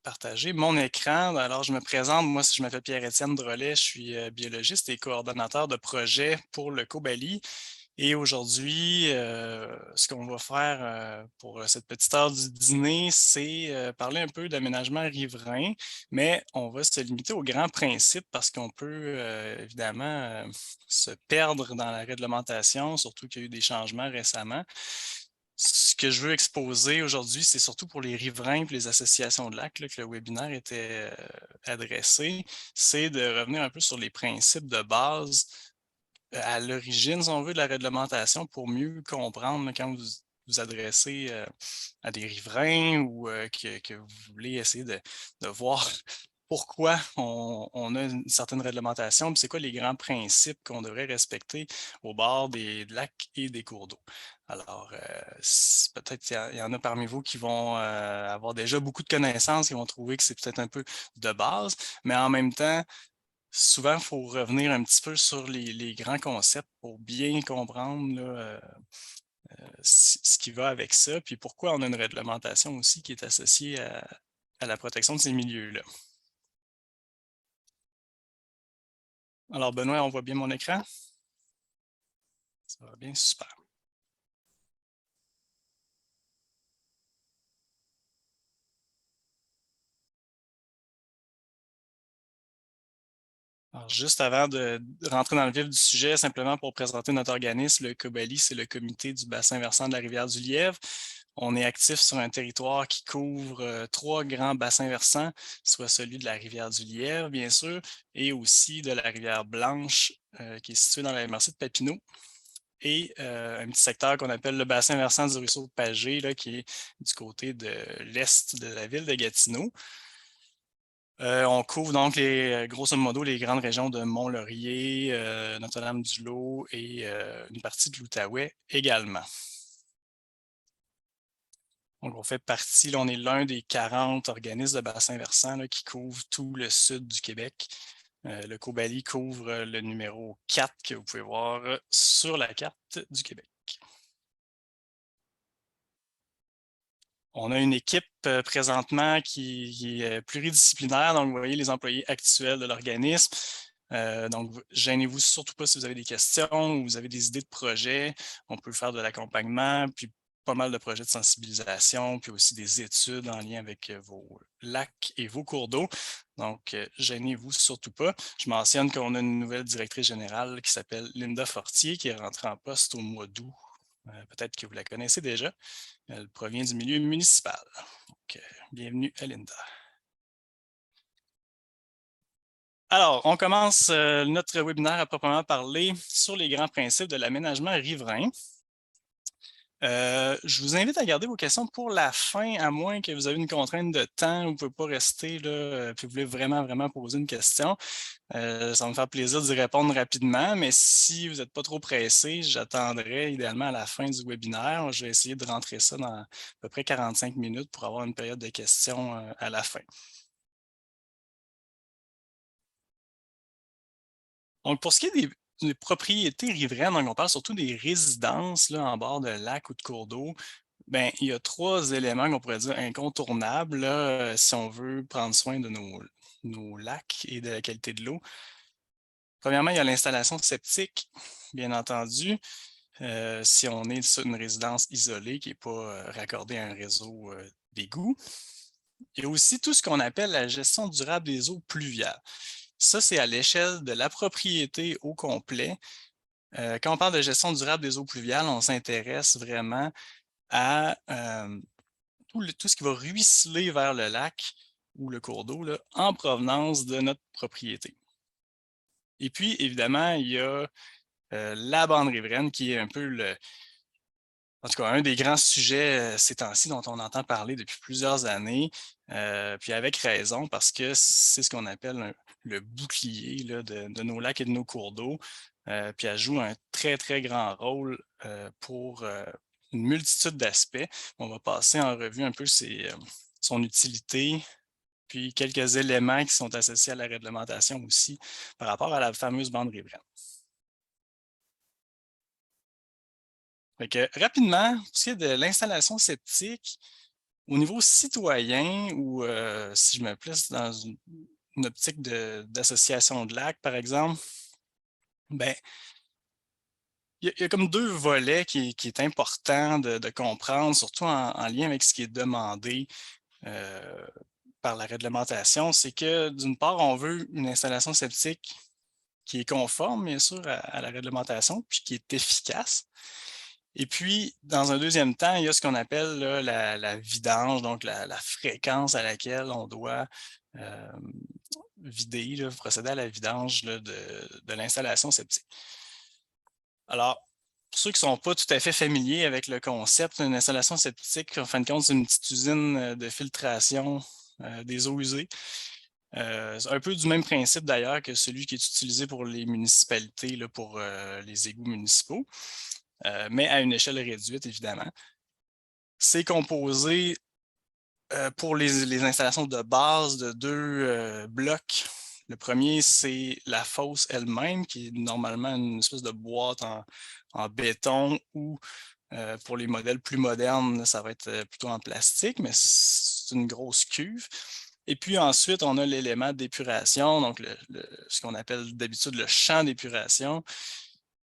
partager mon écran. Alors, je me présente, moi, je m'appelle Pierre-Étienne Drolet, je suis biologiste et coordonnateur de projet pour le COBALI. Et aujourd'hui, ce qu'on va faire pour cette petite heure du dîner, c'est parler un peu d'aménagement riverain, mais on va se limiter aux grands principes parce qu'on peut évidemment se perdre dans la réglementation, surtout qu'il y a eu des changements récemment. Ce que je veux exposer aujourd'hui, c'est surtout pour les riverains et les associations de lacs là, que le webinaire était adressé, c'est de revenir un peu sur les principes de base à l'origine, si on veut, de la réglementation pour mieux comprendre là, quand vous vous adressez à des riverains ou que vous voulez essayer de voir pourquoi on a une certaine réglementation, puis c'est quoi les grands principes qu'on devrait respecter au bord des lacs et des cours d'eau. Alors, peut-être qu'il y en a parmi vous qui vont avoir déjà beaucoup de connaissances, qui vont trouver que c'est peut-être un peu de base, mais en même temps, souvent, il faut revenir un petit peu sur les grands concepts pour bien comprendre là, ce qui va avec ça, puis pourquoi on a une réglementation aussi qui est associée à la protection de ces milieux-là. Alors, Benoît, on voit bien mon écran? Ça va bien, super. Alors, juste avant de rentrer dans le vif du sujet, simplement pour présenter notre organisme, le COBALI, c'est le Comité du bassin versant de la rivière du Lièvre. On est actif sur un territoire qui couvre 3 grands bassins versants, soit celui de la rivière du Lièvre, bien sûr, et aussi de la rivière Blanche, qui est située dans la MRC de Papineau, et un petit secteur qu'on appelle le bassin versant du ruisseau de Pagé, là, qui est du côté de l'est de la ville de Gatineau. On couvre donc grosso modo les grandes régions de Mont-Laurier, Notre-Dame-du-Lot et une partie de l'Outaouais également. Donc, on fait partie, là, on est l'un des 40 organismes de bassin versant là, qui couvrent tout le sud du Québec. Le COBALI couvre le numéro 4 que vous pouvez voir sur la carte du Québec. On a une équipe présentement qui est pluridisciplinaire, donc vous voyez les employés actuels de l'organisme. Donc, gênez-vous surtout pas si vous avez des questions ou vous avez des idées de projets. On peut faire de l'accompagnement, puis pas mal de projets de sensibilisation, puis aussi des études en lien avec vos lacs et vos cours d'eau. Donc, gênez-vous surtout pas. Je mentionne qu'on a une nouvelle directrice générale qui s'appelle Linda Fortier, qui est rentrée en poste au mois d'août. Peut-être que vous la connaissez déjà. Elle provient du milieu municipal. Donc, bienvenue à Linda. Alors, on commence notre webinaire à proprement parler sur les grands principes de l'aménagement riverain. Je vous invite à garder vos questions pour la fin, à moins que vous avez une contrainte de temps, vous ne pouvez pas rester là, puis vous voulez vraiment poser une question. Ça va me faire plaisir d'y répondre rapidement, mais si vous n'êtes pas trop pressé, j'attendrai idéalement à la fin du webinaire. Je vais essayer de rentrer ça dans à peu près 45 minutes pour avoir une période de questions à la fin. Donc, pour ce qui est des propriétés riveraines, donc on parle surtout des résidences là, en bord de lac ou de cours d'eau. Ben, il y a 3 éléments qu'on pourrait dire incontournables là, si on veut prendre soin de nos lacs et de la qualité de l'eau. Premièrement, il y a l'installation septique, bien entendu. Si on est sur une résidence isolée qui n'est pas raccordée à un réseau d'égouts. Il y a aussi tout ce qu'on appelle la gestion durable des eaux pluviales. Ça, c'est à l'échelle de la propriété au complet. Quand on parle de gestion durable des eaux pluviales, on s'intéresse vraiment à tout ce qui va ruisseler vers le lac ou le cours d'eau en provenance de notre propriété. Et puis, évidemment, il y a la bande riveraine qui est un peu en tout cas, un des grands sujets ces temps-ci dont on entend parler depuis plusieurs années, puis avec raison, parce que c'est ce qu'on appelle le bouclier là, de nos lacs et de nos cours d'eau. Puis elle joue un très grand rôle pour une multitude d'aspects. On va passer en revue un peu son utilité, puis quelques éléments qui sont associés à la réglementation aussi par rapport à la fameuse bande riveraine. Fait que, rapidement, pour ce qui est de l'installation septique, Au niveau citoyen ou si je me place dans une optique d'association de lacs, par exemple, ben, il y a comme 2 volets qui est important de comprendre, surtout en lien avec ce qui est demandé, heu, par la réglementation. C'est que, d'une part, on veut une installation septique qui est conforme, bien sûr, à la réglementation, puis qui est efficace. Et puis, dans un deuxième temps, il y a ce qu'on appelle là, la vidange, donc la fréquence à laquelle on doit vider, là, procéder à la vidange là, de l'installation septique. Alors, pour ceux qui ne sont pas tout à fait familiers avec le concept, une installation septique, en fin de compte, c'est une petite usine de filtration des eaux usées. C'est un peu du même principe d'ailleurs que celui qui est utilisé pour les municipalités, là, pour les égouts municipaux, mais à une échelle réduite, évidemment. C'est composé pour les installations de base de 2 blocs. Le premier, c'est la fosse elle-même, qui est normalement une espèce de boîte en béton ou, pour les modèles plus modernes, ça va être, plutôt en plastique, mais c'est une grosse cuve. Et puis ensuite, on a l'élément d'épuration, donc ce qu'on appelle d'habitude le champ d'épuration,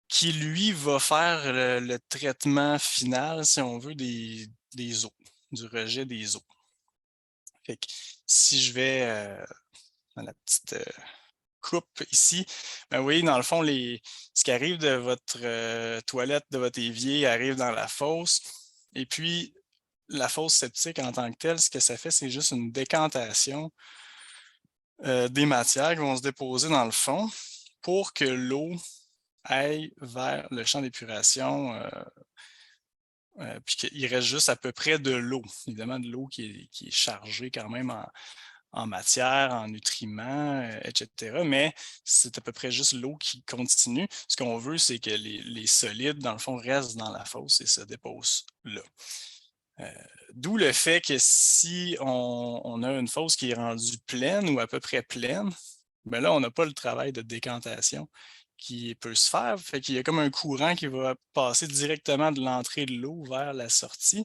qui lui va faire le traitement final, si on veut, des eaux, du rejet des eaux. Fait que si je vais, dans la petite, coupe ici, ben, vous voyez dans le fond ce qui arrive de votre, toilette, de votre évier arrive dans la fosse et puis la fosse septique en tant que telle, ce que ça fait, c'est juste une décantation, des matières qui vont se déposer dans le fond pour que l'eau aille vers le champ d'épuration, puis qu'il reste juste à peu près de l'eau. Évidemment de l'eau qui est chargée quand même en matière, en nutriments, et cetera, mais c'est à peu près juste l'eau qui continue. Ce qu'on veut, c'est que les solides, dans le fond, restent dans la fosse et se déposent là. Heu, D'où le fait que si on a une fosse qui est rendue pleine ou à peu près pleine, ben là, on n'a pas le travail de décantation qui peut se faire. Fait qu'il y a comme un courant qui va passer directement de l'entrée de l'eau vers la sortie.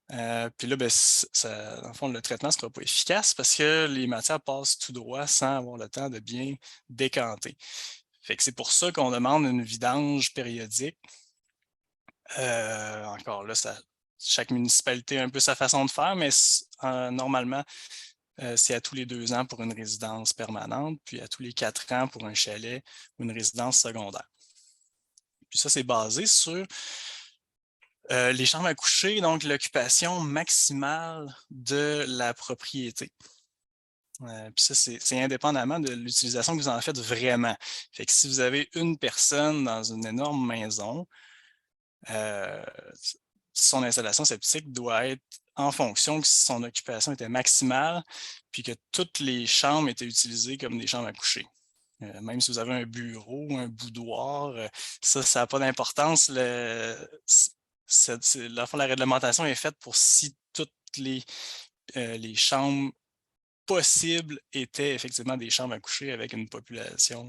Puis là, ben, dans le fond, le traitement ne sera pas efficace parce que les matières passent tout droit sans avoir le temps de bien décanter. Fait que c'est pour ça qu'on demande une vidange périodique. Encore là, chaque municipalité a un peu sa façon de faire, mais normalement, c'est à tous les 2 ans pour une résidence permanente, puis à tous les 4 ans pour un chalet ou une résidence secondaire. Puis ça, c'est basé sur les chambres à coucher, donc l'occupation maximale de la propriété. Puis ça, c'est indépendamment de l'utilisation que vous en faites vraiment. Fait que si vous avez une personne dans une énorme maison, heu, son installation septique doit être en fonction que son occupation était maximale, puis que toutes les chambres étaient utilisées comme des chambres à coucher. Même si vous avez un bureau, un boudoir, ça a pas d'importance. Dans le fond, la réglementation est faite pour si toutes les chambres possibles étaient effectivement des chambres à coucher avec une population,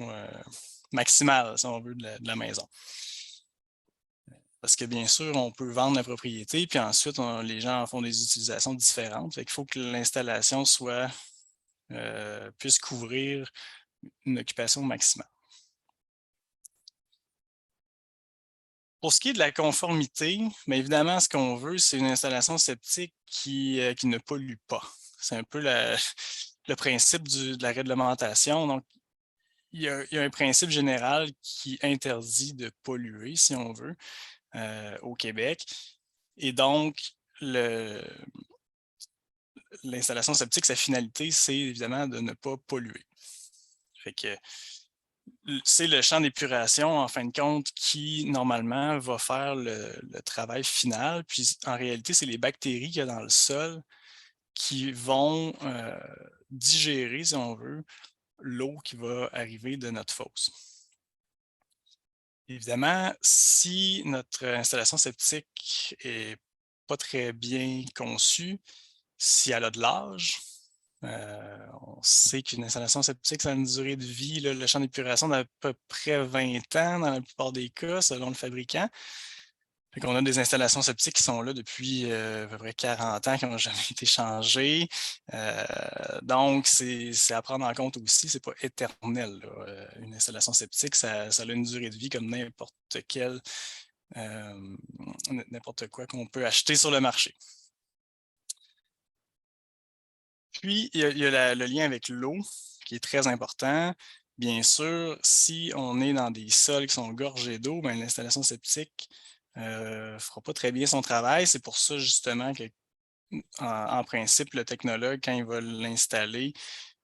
maximale, si on veut, de la maison. Parce que bien sûr, on peut vendre la propriété, puis ensuite les gens en font des utilisations différentes. Fait qu'il faut que l'installation puisse couvrir une occupation maximale. Pour ce qui est de la conformité, bien évidemment, ce qu'on veut, c'est une installation septique qui ne pollue pas. C'est un peu le principe de la réglementation. Donc, il y a un principe général qui interdit de polluer, si on veut, au Québec. Et donc, le l'installation septique, sa finalité, c'est évidemment de ne pas polluer. Fait que c'est le champ d'épuration, en fin de compte, qui, normalement, va faire le travail final. Puis, en réalité, c'est les bactéries qu'il y a dans le sol qui vont, digérer, si on veut, l'eau qui va arriver de notre fosse. Évidemment, si notre installation septique est pas très bien conçue, si elle a de l'âge, on sait qu'une installation septique, ça a une durée de vie, là, le champ d'épuration d'à peu près 20 ans dans la plupart des cas, selon le fabricant. On a des installations septiques qui sont là depuis à peu près 40 ans, qui n'ont jamais été changées. Donc, c'est à prendre en compte aussi, c'est pas éternel, là. Une installation septique, ça a une durée de vie comme n'importe quoi qu'on peut acheter sur le marché. Puis, il y a le lien avec l'eau qui est très important. Bien sûr, si on est dans des sols qui sont gorgés d'eau, ben, l'installation septique ne fera pas très bien son travail. C'est pour ça justement que, en principe, le technologue, quand il va l'installer,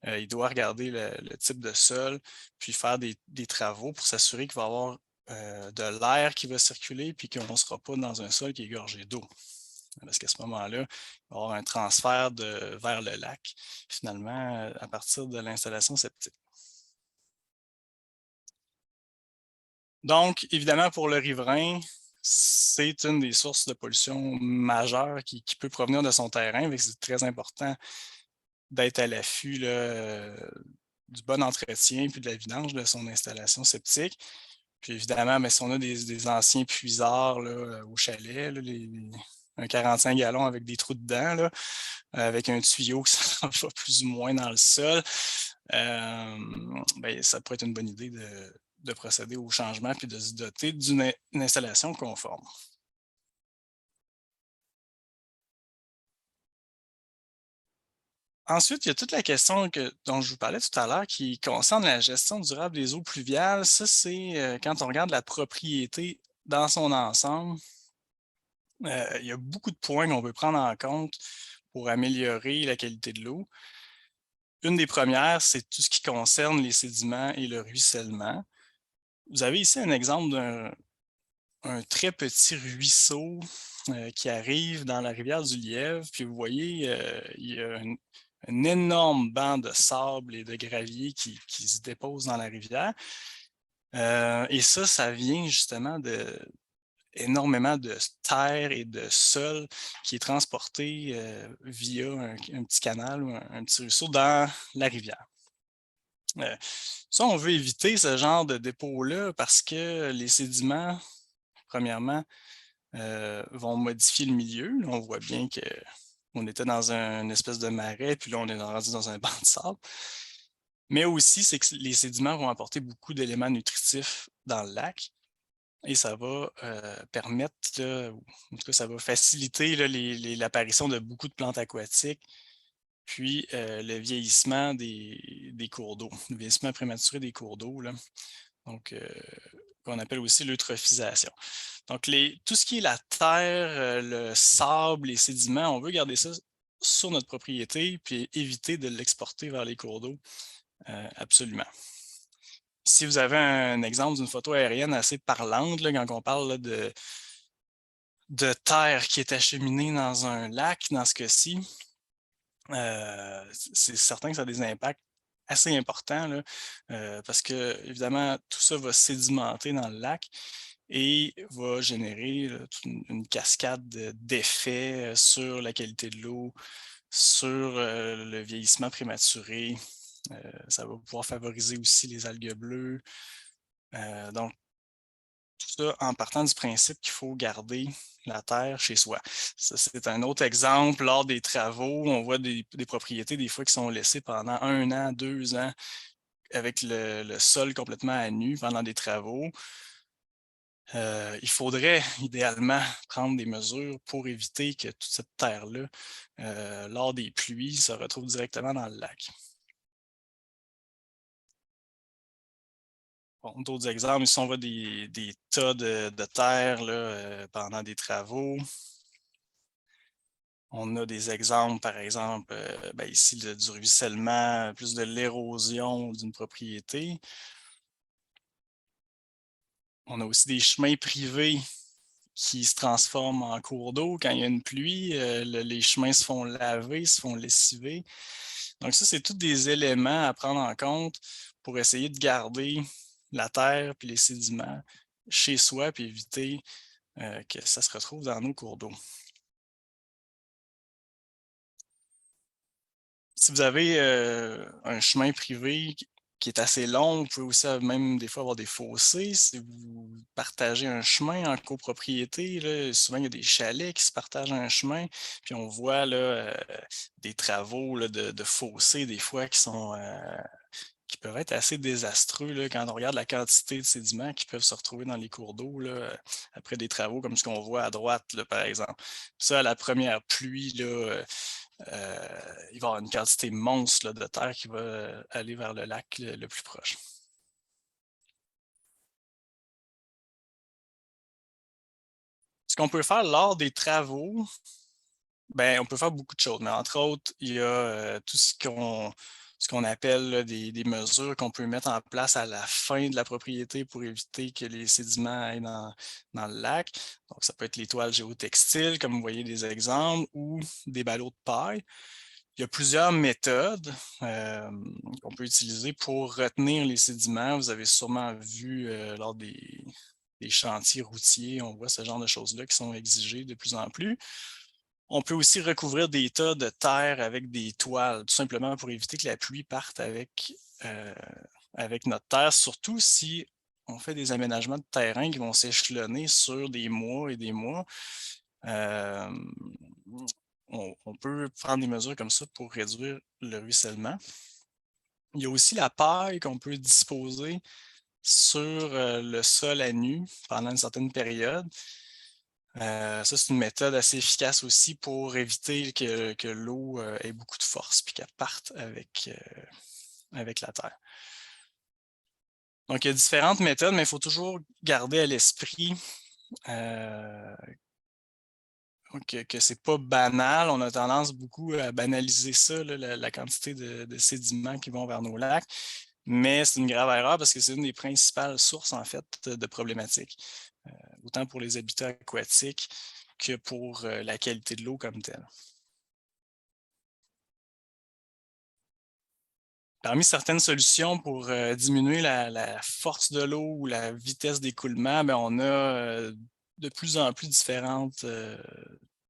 il doit regarder le type de sol, puis faire des travaux pour s'assurer qu'il va y avoir de l'air qui va circuler, puis qu'on ne sera pas dans un sol qui est gorgé d'eau. Parce qu'à ce moment-là, il va y avoir un transfert vers le lac, finalement, à partir de l'installation septique. Donc, évidemment, pour le riverain, c'est une des sources de pollution majeure qui peut provenir de son terrain. C'est très important d'être à l'affût du bon entretien puis de la vidange de son installation septique. Puis évidemment, mais si on a des anciens puisards là, au chalet, là, un 45 gallons avec des trous dedans, là, avec un tuyau qui s'en va plus ou moins dans le sol, ben, ça pourrait être une bonne idée de procéder au changement puis de se doter d'une installation conforme. Ensuite, il y a toute la question dont je vous parlais tout à l'heure qui concerne la gestion durable des eaux pluviales. Ça, c'est quand on regarde la propriété dans son ensemble, il y a beaucoup de points qu'on peut prendre en compte pour améliorer la qualité de l'eau. Une des premières, c'est tout ce qui concerne les sédiments et le ruissellement. Vous avez ici un exemple d'un très petit ruisseau qui arrive dans la rivière du Lièvre, puis vous voyez, il y a un énorme banc de sable et de gravier qui se dépose dans la rivière. Et ça vient justement énormément de terre et de sol qui est transporté via un petit canal ou un petit ruisseau dans la rivière. Ça, on veut éviter ce genre de dépôt-là parce que les sédiments, premièrement, vont modifier le milieu. Là, on voit bien qu'on était dans une espèce de marais, puis là, on est rendu dans un banc de sable. Mais aussi, c'est que les sédiments vont apporter beaucoup d'éléments nutritifs dans le lac et ça va permettre, là, ou en tout cas, ça va faciliter là, l'apparition de beaucoup de plantes aquatiques, puis le vieillissement des cours d'eau, le vieillissement prématuré des cours d'eau, là. Donc, qu'on appelle aussi l'eutrophisation. Donc, tout ce qui est la terre, le sable, les sédiments, on veut garder ça sur notre propriété, puis éviter de l'exporter vers les cours d'eau, absolument. Si vous avez un exemple d'une photo aérienne assez parlante, là, quand on parle là, de terre qui est acheminée dans un lac, dans ce cas-ci, c'est certain que ça a des impacts assez importants, là, parce que évidemment, tout ça va sédimenter dans le lac et va générer là, toute une cascade d'effets sur la qualité de l'eau, sur le vieillissement prématuré. Ça va pouvoir favoriser aussi les algues bleues. Donc, tout ça en partant du principe qu'il faut garder la terre chez soi. Ça, c'est un autre exemple. Lors des travaux, on voit des propriétés des fois qui sont laissées pendant 1 an, 2 ans avec le sol complètement à nu pendant des travaux. Il faudrait idéalement prendre des mesures pour éviter que toute cette terre-là, lors des pluies, se retrouve directement dans le lac. Bon, d'autres exemples, ici on voit des tas de terre là, pendant des travaux. On a des exemples, par exemple, ben ici du ruissellement, plus de l'érosion d'une propriété. On a aussi des chemins privés qui se transforment en cours d'eau. Quand il y a une pluie, les chemins se font laver, se font lessiver. Donc ça, c'est tous des éléments à prendre en compte pour essayer de garder la terre puis les sédiments chez soi puis éviter que ça se retrouve dans nos cours d'eau. Si vous avez un chemin privé qui est assez long. Vous pouvez aussi même des fois avoir des fossés. Si vous partagez un chemin en copropriété, là, souvent il y a des chalets qui se partagent un chemin, puis on voit là, des travaux là, de fossés des fois qui peuvent être assez désastreux là, quand on regarde la quantité de sédiments qui peuvent se retrouver dans les cours d'eau là, après des travaux comme ce qu'on voit à droite, là, par exemple. Ça, à la première pluie, là, il va y avoir une quantité monstre là, de terre qui va aller vers le lac le plus proche. Ce qu'on peut faire lors des travaux, ben, on peut faire beaucoup de choses, mais entre autres, il y a tout ce qu'on appelle là, des mesures qu'on peut mettre en place à la fin de la propriété pour éviter que les sédiments aillent dans le lac. Donc, ça peut être les toiles géotextiles, comme vous voyez des exemples, ou des ballots de paille. Il y a plusieurs méthodes qu'on peut utiliser pour retenir les sédiments. Vous avez sûrement vu lors des chantiers routiers, on voit ce genre de choses-là qui sont exigées de plus en plus. On peut aussi recouvrir des tas de terre avec des toiles, tout simplement pour éviter que la pluie parte euh, avec notre terre, surtout si on fait des aménagements de terrain qui vont s'échelonner sur des mois et des mois. Euh, on peut prendre des mesures comme ça pour réduire le ruissellement. Il y a aussi la paille qu'on peut disposer sur le sol à nu pendant une certaine période. Ça, c'est une méthode assez efficace aussi pour éviter que l'eau ait beaucoup de force puis qu'elle parte avec la terre. Donc, il y a différentes méthodes, mais il faut toujours garder à l'esprit euh, que c'est pas banal. On a tendance beaucoup à banaliser ça, là, la quantité de sédiments qui vont vers nos lacs. Mais c'est une grave erreur parce que c'est une des principales sources, en fait, de problématiques, autant pour les habitats aquatiques que pour la qualité de l'eau comme telle. Parmi certaines solutions pour diminuer la force de l'eau ou la vitesse d'écoulement, ben, on a de plus en plus différentes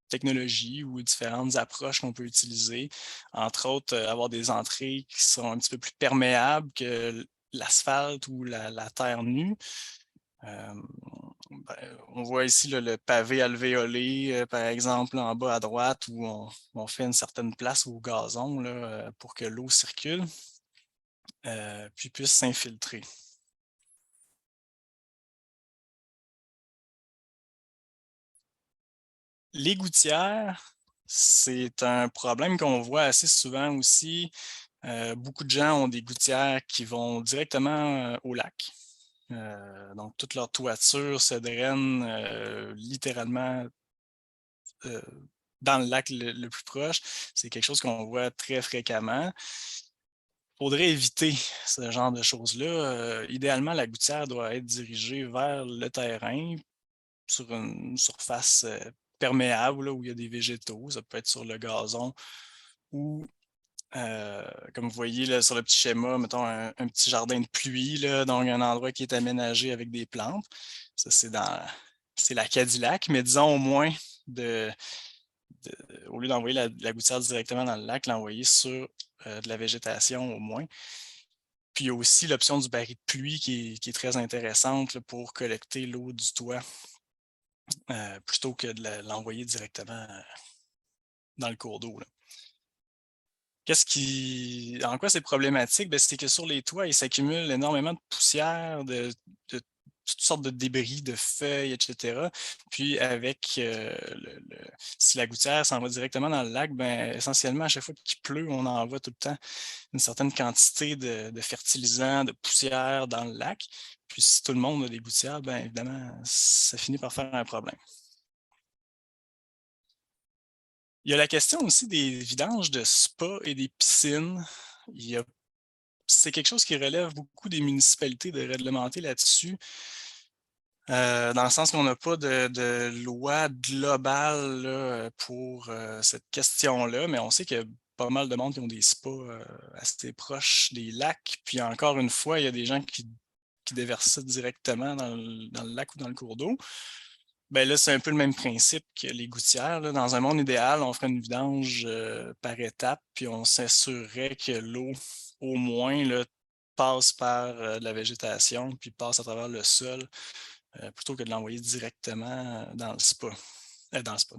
technologies ou différentes approches qu'on peut utiliser. Entre autres, avoir des entrées qui sont un petit peu plus perméables que l'asphalte ou la terre nue. Euh, on voit ici là, le pavé alvéolé, par exemple, en bas à droite, où on fait une certaine place au gazon là, pour que l'eau circule, puis puisse s'infiltrer. Les gouttières, c'est un problème qu'on voit assez souvent aussi. Beaucoup de gens ont des gouttières qui vont directement au lac. Donc, toute leur toiture se draine littéralement euh, dans le lac le plus proche. C'est quelque chose qu'on voit très fréquemment. Il faudrait éviter ce genre de choses-là. Idéalement, la gouttière doit être dirigée vers le terrain sur une surface perméable là, où il y a des végétaux. Ça peut être sur le gazon ou, comme vous voyez là, sur le petit schéma, mettons un petit jardin de pluie, là, donc un endroit qui est aménagé avec des plantes. Ça, c'est la Cadillac, mais disons au moins de, au lieu d'envoyer la gouttière directement dans le lac, l'envoyer sur de la végétation au moins. Puis il y a aussi l'option du baril de pluie qui est très intéressante là, pour collecter l'eau du toit plutôt que de l'envoyer directement dans le cours d'eau. En quoi c'est problématique? Ben, c'est que sur les toits, il s'accumule énormément de poussière, de toutes sortes de débris, de feuilles, etc. Puis avec si la gouttière s'en va directement dans le lac, ben, essentiellement, à chaque fois qu'il pleut, on envoie tout le temps une certaine quantité de fertilisants, de poussière dans le lac. Puis si tout le monde a des gouttières, bien évidemment, ça finit par faire un problème. Il y a la question aussi des vidanges de spas et des piscines. C'est quelque chose qui relève beaucoup des municipalités de réglementer là-dessus, dans le sens qu'on n'a pas de loi globale là, pour cette question-là, mais on sait qu'il y a pas mal de monde qui ont des spas assez proches des lacs. Puis encore une fois, il y a des gens qui déversent ça directement dans le lac ou dans le cours d'eau. Ben là, c'est un peu le même principe que les gouttières, là. Dans un monde idéal, on ferait une vidange par étapes, puis on s'assurerait que l'eau, au moins, là, passe par de la végétation, puis passe à travers le sol, plutôt que de l'envoyer directement dans le spa, dans le spa,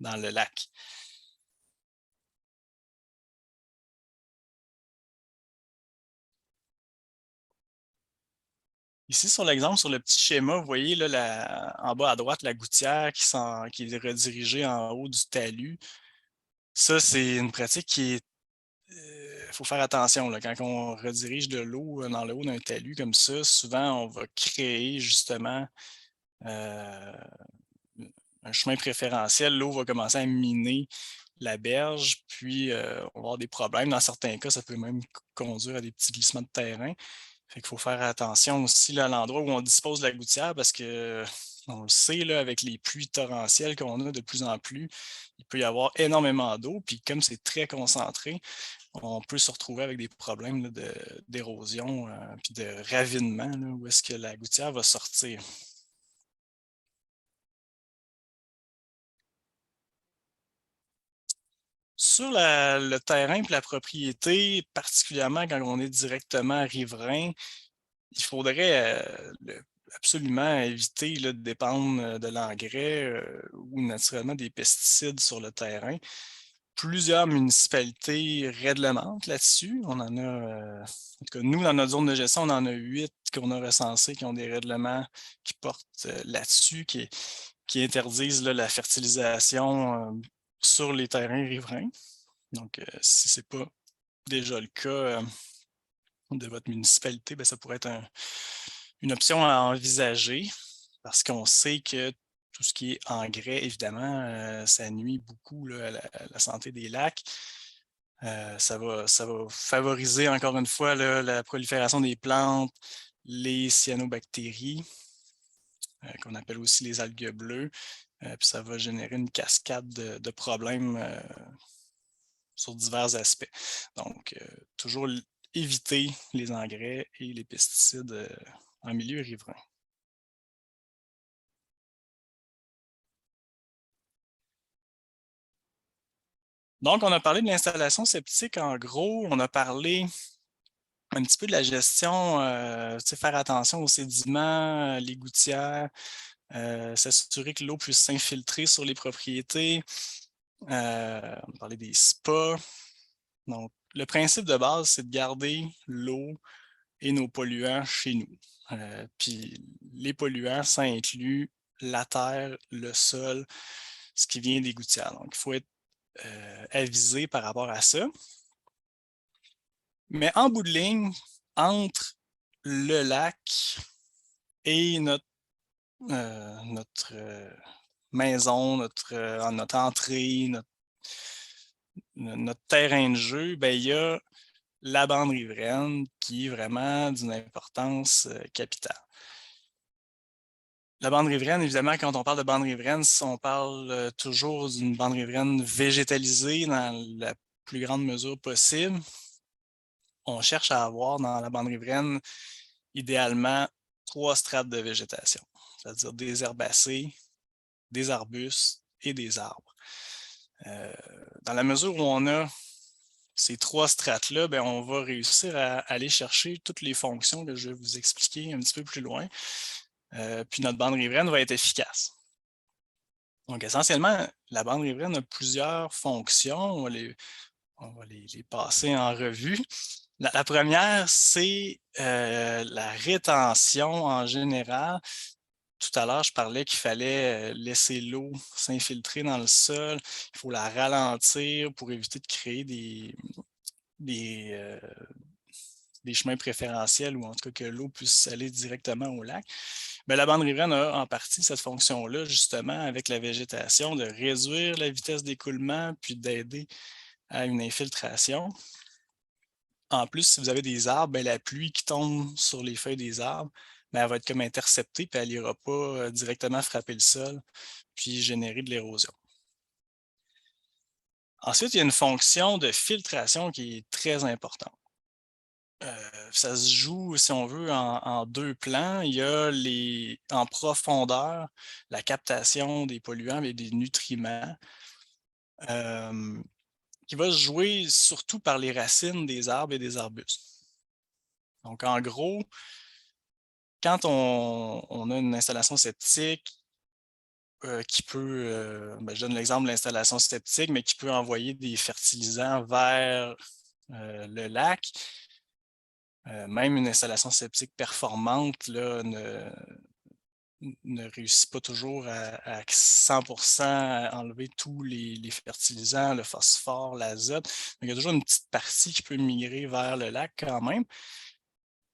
dans le lac. Ici, sur l'exemple, sur le petit schéma, vous voyez là, en bas à droite, la gouttière qui est redirigée en haut du talus. Ça, c'est une pratique qui est. Il faut faire attention là, quand on redirige de l'eau dans le haut d'un talus comme ça, souvent on va créer justement euh, un chemin préférentiel. L'eau va commencer à miner la berge, puis on va avoir des problèmes. Dans certains cas, ça peut même conduire à des petits glissements de terrain. Fait qu'il faut faire attention aussi là, à l'endroit où on dispose de la gouttière parce que on le sait, là, avec les pluies torrentielles qu'on a de plus en plus, il peut y avoir énormément d'eau. Puis comme c'est très concentré, on peut se retrouver avec des problèmes là, d'érosion puis de ravinement, là, où est-ce que la gouttière va sortir. Sur le terrain et la propriété, particulièrement quand on est directement riverain, il faudrait absolument éviter là, de dépendre de l'engrais ou naturellement des pesticides sur le terrain. Plusieurs municipalités réglementent là-dessus. On en a, en tout cas, nous, dans notre zone de gestion, on en a 8 qu'on a recensés qui ont des règlements qui portent là-dessus, qui interdisent là, la fertilisation sur les terrains riverains. Donc, si ce n'est pas déjà le cas de votre municipalité, bien, ça pourrait être une option à envisager parce qu'on sait que tout ce qui est engrais, évidemment, ça nuit beaucoup là, à la santé des lacs. Ça va favoriser encore une fois là, la prolifération des plantes, les cyanobactéries, qu'on appelle aussi les algues bleues, puis ça va générer une cascade de problèmes sur divers aspects. Donc, toujours éviter les engrais et les pesticides en milieu riverain. Donc, on a parlé de l'installation septique en gros, on a parlé un petit peu de la gestion, faire attention aux sédiments, les gouttières, s'assurer que l'eau puisse s'infiltrer sur les propriétés. On a parlé des spas. Donc, le principe de base, c'est de garder l'eau et nos polluants chez nous. Puis les polluants, ça inclut la terre, le sol, ce qui vient des gouttières. Donc, il faut être avisé par rapport à ça. Mais en bout de ligne, entre le lac et notre maison, notre entrée, notre terrain de jeu, ben, il y a la bande riveraine qui est vraiment d'une importance capitale. La bande riveraine, évidemment, quand on parle de bande riveraine, on parle toujours d'une bande riveraine végétalisée dans la plus grande mesure possible. On cherche à avoir dans la bande riveraine, idéalement, 3 strates de végétation, c'est-à-dire des herbacées, des arbustes et des arbres. Dans la mesure où on a ces 3 strates-là, ben, on va réussir à aller chercher toutes les fonctions que je vais vous expliquer un petit peu plus loin. Puis notre bande riveraine va être efficace. Donc, essentiellement, la bande riveraine a plusieurs fonctions. On va les passer en revue. La première, c'est la rétention en général. Tout à l'heure, je parlais qu'il fallait laisser l'eau s'infiltrer dans le sol. Il faut la ralentir pour éviter de créer des, euh, des chemins préférentiels ou en tout cas que l'eau puisse aller directement au lac. Mais la bande riveraine a en partie cette fonction-là, justement, avec la végétation, de réduire la vitesse d'écoulement puis d'aider à une infiltration. En plus, si vous avez des arbres, ben, la pluie qui tombe sur les feuilles des arbres, ben, elle va être comme interceptée puis elle n'ira pas directement frapper le sol puis générer de l'érosion. Ensuite, il y a une fonction de filtration qui est très importante. Ça se joue, si on veut, en 2 plans. Il y a en profondeur, la captation des polluants et des nutriments, qui va se jouer surtout par les racines des arbres et des arbustes. Donc, en gros, quand on a une installation septique qui peut, je donne l'exemple de l'installation septique, mais qui peut envoyer des fertilisants vers le lac. Même une installation septique performante là, ne réussit pas toujours à 100% à enlever tous les fertilisants, le phosphore, l'azote. Il y a toujours une petite partie qui peut migrer vers le lac quand même.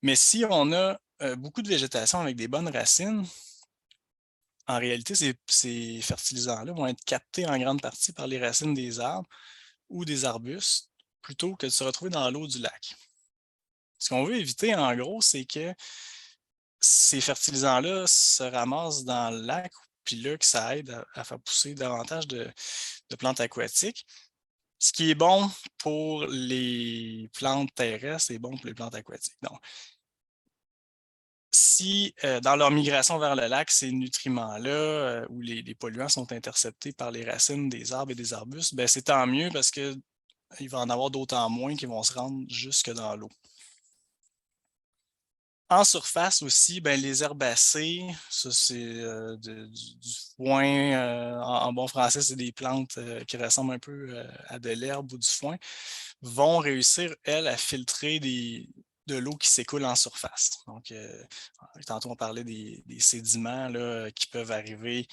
Mais si on a beaucoup de végétation avec des bonnes racines, en réalité, ces fertilisants-là vont être captés en grande partie par les racines des arbres ou des arbustes plutôt que de se retrouver dans l'eau du lac. Ce qu'on veut éviter, en gros, c'est que ces fertilisants-là se ramassent dans le lac, puis là, que ça aide à faire pousser davantage de plantes aquatiques. Ce qui est bon pour les plantes terrestres est bon pour les plantes aquatiques. Donc, si dans leur migration vers le lac, ces nutriments-là ou les polluants sont interceptés par les racines des arbres et des arbustes, ben, c'est tant mieux parce qu'il va en avoir d'autant moins qui vont se rendre jusque dans l'eau. En surface aussi, ben, les herbacées, ça c'est du foin. En bon français, c'est des plantes qui ressemblent un peu à de l'herbe ou du foin, vont réussir, elles, à filtrer de l'eau qui s'écoule en surface. Donc, tantôt on parlait des sédiments là, qui peuvent arriver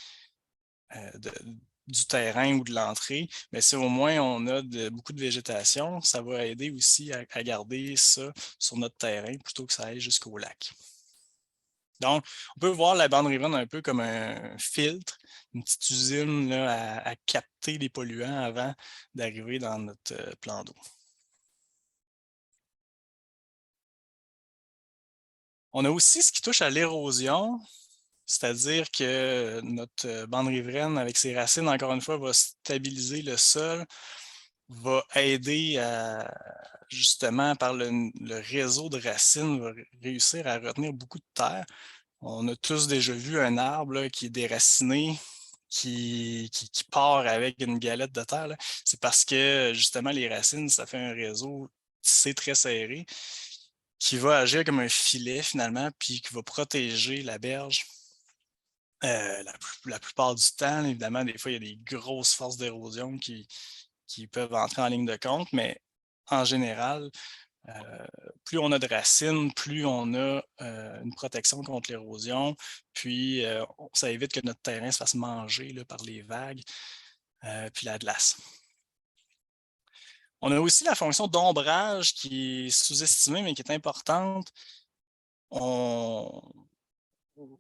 du terrain ou de l'entrée, mais si au moins on a beaucoup de végétation, ça va aider aussi à garder ça sur notre terrain plutôt que ça aille jusqu'au lac. Donc, on peut voir la bande riveraine un peu comme un filtre, une petite usine là, à capter les polluants avant d'arriver dans notre plan d'eau. On a aussi ce qui touche à l'érosion, c'est-à-dire que notre bande riveraine, avec ses racines, encore une fois, va stabiliser le sol, va aider à, justement, par le réseau de racines, va réussir à retenir beaucoup de terre. On a tous déjà vu un arbre là, qui est déraciné, qui part avec une galette de terre. Là. C'est parce que justement les racines, ça fait un réseau tissé très serré qui va agir comme un filet finalement, puis qui va protéger la berge. La plupart du temps, évidemment, des fois, il y a des grosses forces d'érosion qui peuvent entrer en ligne de compte, mais en général, plus on a de racines, plus on a une protection contre l'érosion, puis ça évite que notre terrain se fasse manger là, par les vagues, puis la glace. On a aussi la fonction d'ombrage qui est sous-estimée, mais qui est importante. On...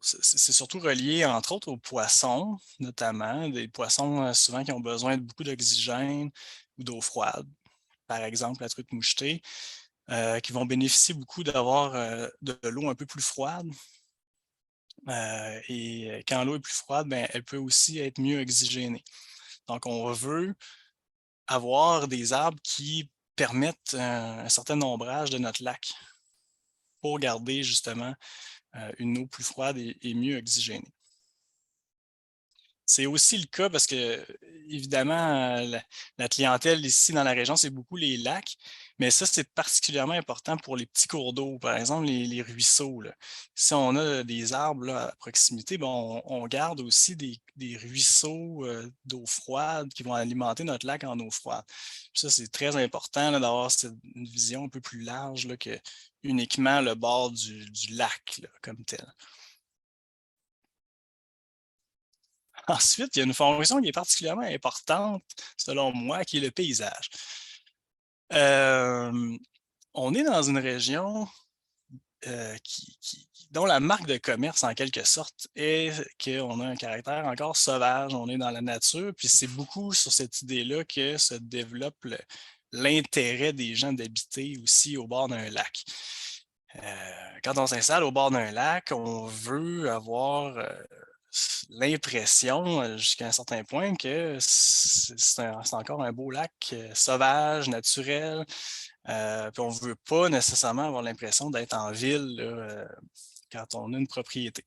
C'est surtout relié, entre autres, aux poissons, notamment, des poissons souvent qui ont besoin de beaucoup d'oxygène ou d'eau froide, par exemple la truite mouchetée. Qui vont bénéficier beaucoup d'avoir de l'eau un peu plus froide. Et quand l'eau est plus froide, ben, elle peut aussi être mieux oxygénée. Donc, on veut avoir des arbres qui permettent un certain ombrage de notre lac pour garder justement une eau plus froide et mieux oxygénée. C'est aussi le cas parce que, évidemment, la clientèle ici dans la région, c'est beaucoup les lacs, mais ça, c'est particulièrement important pour les petits cours d'eau, par exemple les ruisseaux. Là. Si on a des arbres là, à proximité, bon, on garde aussi des ruisseaux d'eau froide qui vont alimenter notre lac en eau froide. Puis ça, c'est très important là, d'avoir une vision un peu plus large là, que uniquement le bord du lac là, comme tel. Ensuite, il y a une fonction qui est particulièrement importante, selon moi, qui est le paysage. On est dans une région dont la marque de commerce, en quelque sorte, est qu'on a un caractère encore sauvage. On est dans la nature, puis c'est beaucoup sur cette idée-là que se développe l'intérêt des gens d'habiter aussi au bord d'un lac. Quand on s'installe au bord d'un lac, on veut avoir l'impression, jusqu'à un certain point, que c'est encore un beau lac sauvage, naturel. Puis on ne veut pas nécessairement avoir l'impression d'être en ville là, quand on a une propriété.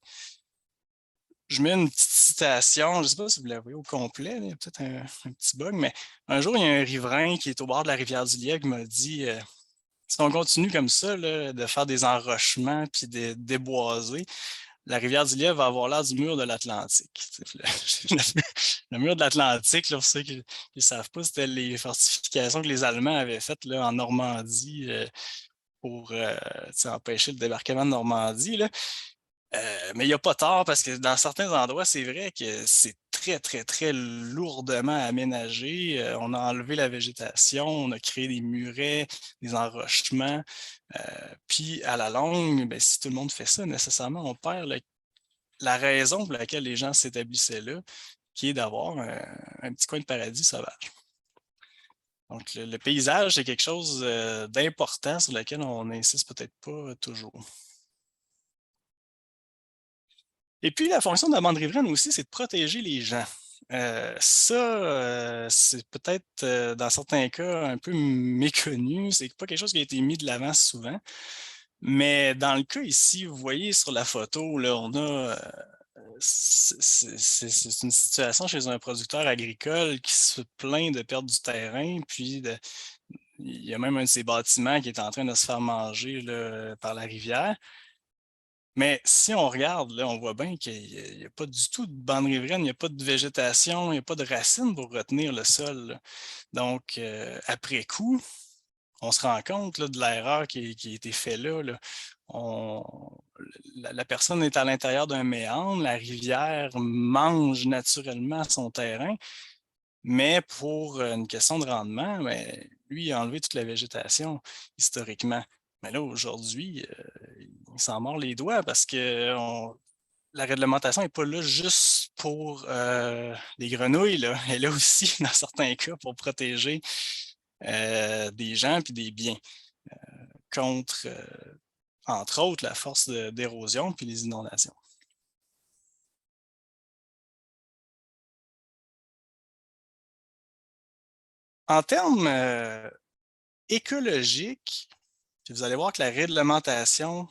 Je mets une petite citation, je ne sais pas si vous la voyez au complet, il y a peut-être un petit bug, mais un jour, il y a un riverain qui est au bord de la rivière du Liège qui m'a dit Si on continue comme ça, là, de faire des enrochements puis de déboiser, la rivière du Lièvre va avoir l'air du mur de l'Atlantique. Le mur de l'Atlantique, là, pour ceux qui ne savent pas, c'était les fortifications que les Allemands avaient faites là, en Normandie pour empêcher le débarquement de Normandie. Là. Mais il n'y a pas tort parce que dans certains endroits, c'est vrai que c'est très, très, très lourdement aménagé. On a enlevé la végétation, on a créé des murets, des enrochements. Puis à la longue, ben, si tout le monde fait ça, nécessairement, on perd la raison pour laquelle les gens s'établissaient là, qui est d'avoir un petit coin de paradis sauvage. Donc le paysage, c'est quelque chose d'important sur lequel on n'insiste peut-être pas toujours. Et puis, la fonction de la bande riveraine aussi, c'est de protéger les gens. C'est peut-être dans certains cas un peu méconnu. C'est pas quelque chose qui a été mis de l'avant souvent. Mais dans le cas ici, vous voyez sur la photo, là, on a. C'est une situation chez un producteur agricole qui se plaint de perdre du terrain, puis il y a même un de ses bâtiments qui est en train de se faire manger là, par la rivière. Mais si on regarde, là, on voit bien qu'il n'y a pas du tout de bande riveraine, il n'y a pas de végétation, il n'y a pas de racines pour retenir le sol. Là. Donc, après coup, on se rend compte là, de l'erreur qui a été faite là. Là. On- la personne est à l'intérieur d'un méandre, la rivière mange naturellement son terrain, mais pour une question de rendement, ben, lui, il a enlevé toute la végétation historiquement. Mais là, aujourd'hui, il s'en mord les doigts parce que la réglementation n'est pas là juste pour les grenouilles. Là. Elle est là aussi, dans certains cas, pour protéger des gens et des biens contre, entre autres, la force d'érosion puis les inondations. En termes écologiques, puis vous allez voir que la réglementation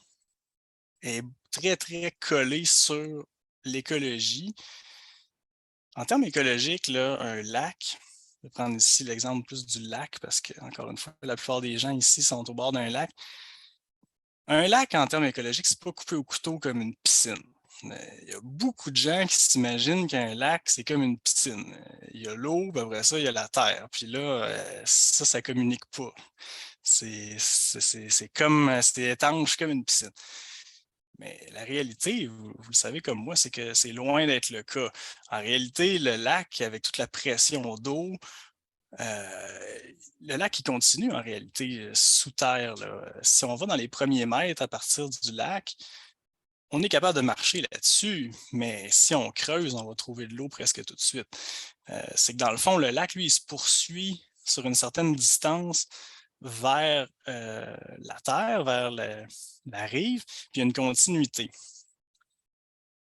est très, très collée sur l'écologie. En termes écologiques, là, un lac, je vais prendre ici l'exemple plus du lac parce que, encore une fois, la plupart des gens ici sont au bord d'un lac. Un lac, en termes écologiques, c'est pas coupé au couteau comme une piscine. Il y a beaucoup de gens qui s'imaginent qu'un lac, c'est comme une piscine. Il y a l'eau, puis après ça, il y a la terre. Puis là, ça communique pas. C'est comme, c'est étanche comme une piscine. Mais la réalité, vous le savez comme moi, c'est que c'est loin d'être le cas. En réalité, le lac, avec toute la pression d'eau, euh, le lac, il continue en réalité sous terre. Là. Si on va dans les premiers mètres à partir du lac, on est capable de marcher là-dessus, mais si on creuse, on va trouver de l'eau presque tout de suite. C'est que dans le fond, le lac, lui, il se poursuit sur une certaine distance vers la terre, vers la rive, puis il y a une continuité.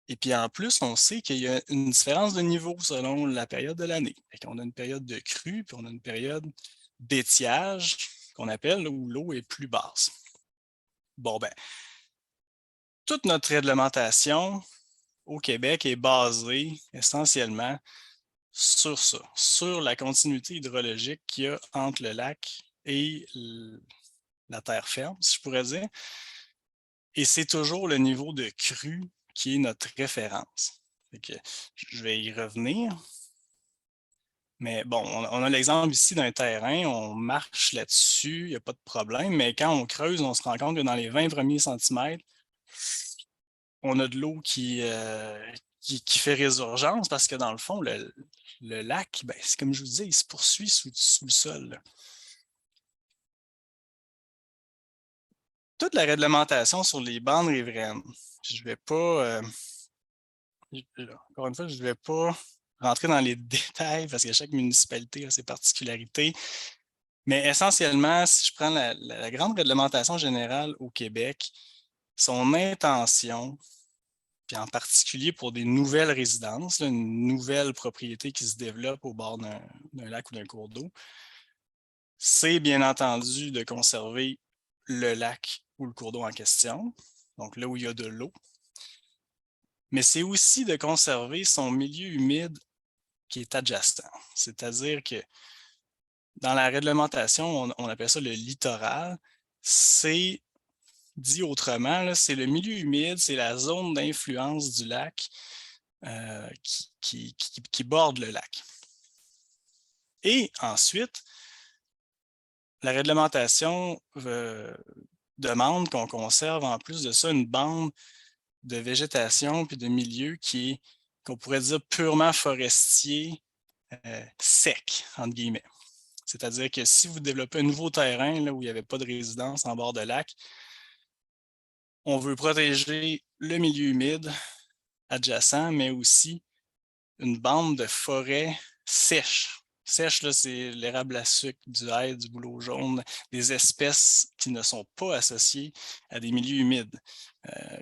Et puis en plus, on sait qu'il y a une différence de niveau selon la période de l'année. On a une période de crue, puis on a une période d'étiage qu'on appelle où l'eau est plus basse. Bon, ben, toute notre réglementation au Québec est basée essentiellement sur ça, sur la continuité hydrologique qu'il y a entre le lac et la terre ferme, si je pourrais dire. Et c'est toujours le niveau de crue qui est notre référence. Je vais y revenir. Mais bon, on a l'exemple ici d'un terrain, on marche là-dessus, il n'y a pas de problème, mais quand on creuse, on se rend compte que dans les 20 premiers centimètres, on a de l'eau qui fait résurgence parce que dans le fond, le lac, ben, c'est comme je vous disais, il se poursuit sous le sol. Là. Toute la réglementation sur les bandes riveraines, je vais pas, encore une fois, je ne vais pas rentrer dans les détails parce que chaque municipalité a ses particularités. Mais essentiellement, si je prends la grande réglementation générale au Québec, son intention, puis en particulier pour des nouvelles résidences, là, une nouvelle propriété qui se développe au bord d'un lac ou d'un cours d'eau, c'est bien entendu de conserver le lac ou le cours d'eau en question, donc là où il y a de l'eau, mais c'est aussi de conserver son milieu humide qui est adjacent. C'est-à-dire que dans la réglementation, on appelle ça le littoral. c'est, dit autrement, c'est le milieu humide, c'est la zone d'influence du lac qui borde le lac. Et ensuite, la réglementation demande qu'on conserve en plus de ça une bande de végétation puis de milieu qu'on pourrait dire purement forestier, sec, entre guillemets. C'est-à-dire que si vous développez un nouveau terrain là, où il n'y avait pas de résidence en bord de lac, on veut protéger le milieu humide adjacent, mais aussi une bande de forêt sèche. Sèche, c'est l'érable à sucre, du hêtre, du bouleau jaune, des espèces qui ne sont pas associées à des milieux humides,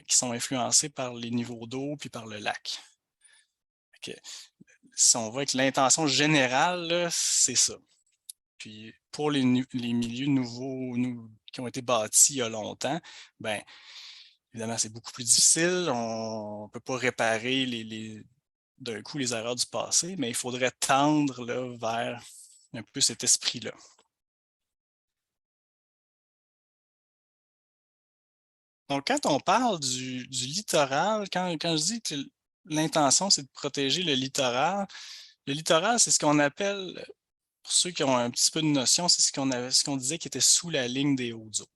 qui sont influencés par les niveaux d'eau puis par le lac. Si on voit que l'intention générale, c'est ça. Puis pour les milieux nouveaux qui ont été bâtis il y a longtemps, ben évidemment, c'est beaucoup plus difficile. On ne peut pas réparer d'un coup les erreurs du passé, mais il faudrait tendre là, vers un peu cet esprit-là. Donc, quand on parle du littoral, quand je dis que l'intention, c'est de protéger le littoral, c'est ce qu'on appelle, pour ceux qui ont un petit peu de notion, c'est ce qu'on disait qui était sous la ligne des hautes eaux.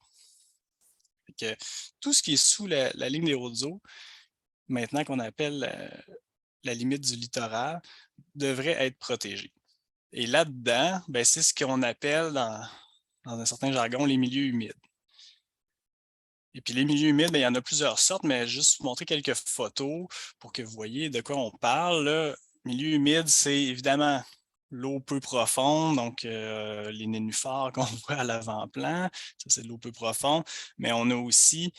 Que tout ce qui est sous la ligne des hautes eaux, maintenant qu'on appelle la limite du littoral, devrait être protégé. Et là-dedans, ben, c'est ce qu'on appelle dans un certain jargon les milieux humides. Et puis les milieux humides, ben, il y en a plusieurs sortes, mais juste vous montrer quelques photos pour que vous voyez de quoi on parle. Là. Milieu humide, c'est évidemment l'eau peu profonde, donc les nénuphars qu'on voit à l'avant-plan, ça c'est de l'eau peu profonde, mais on a aussi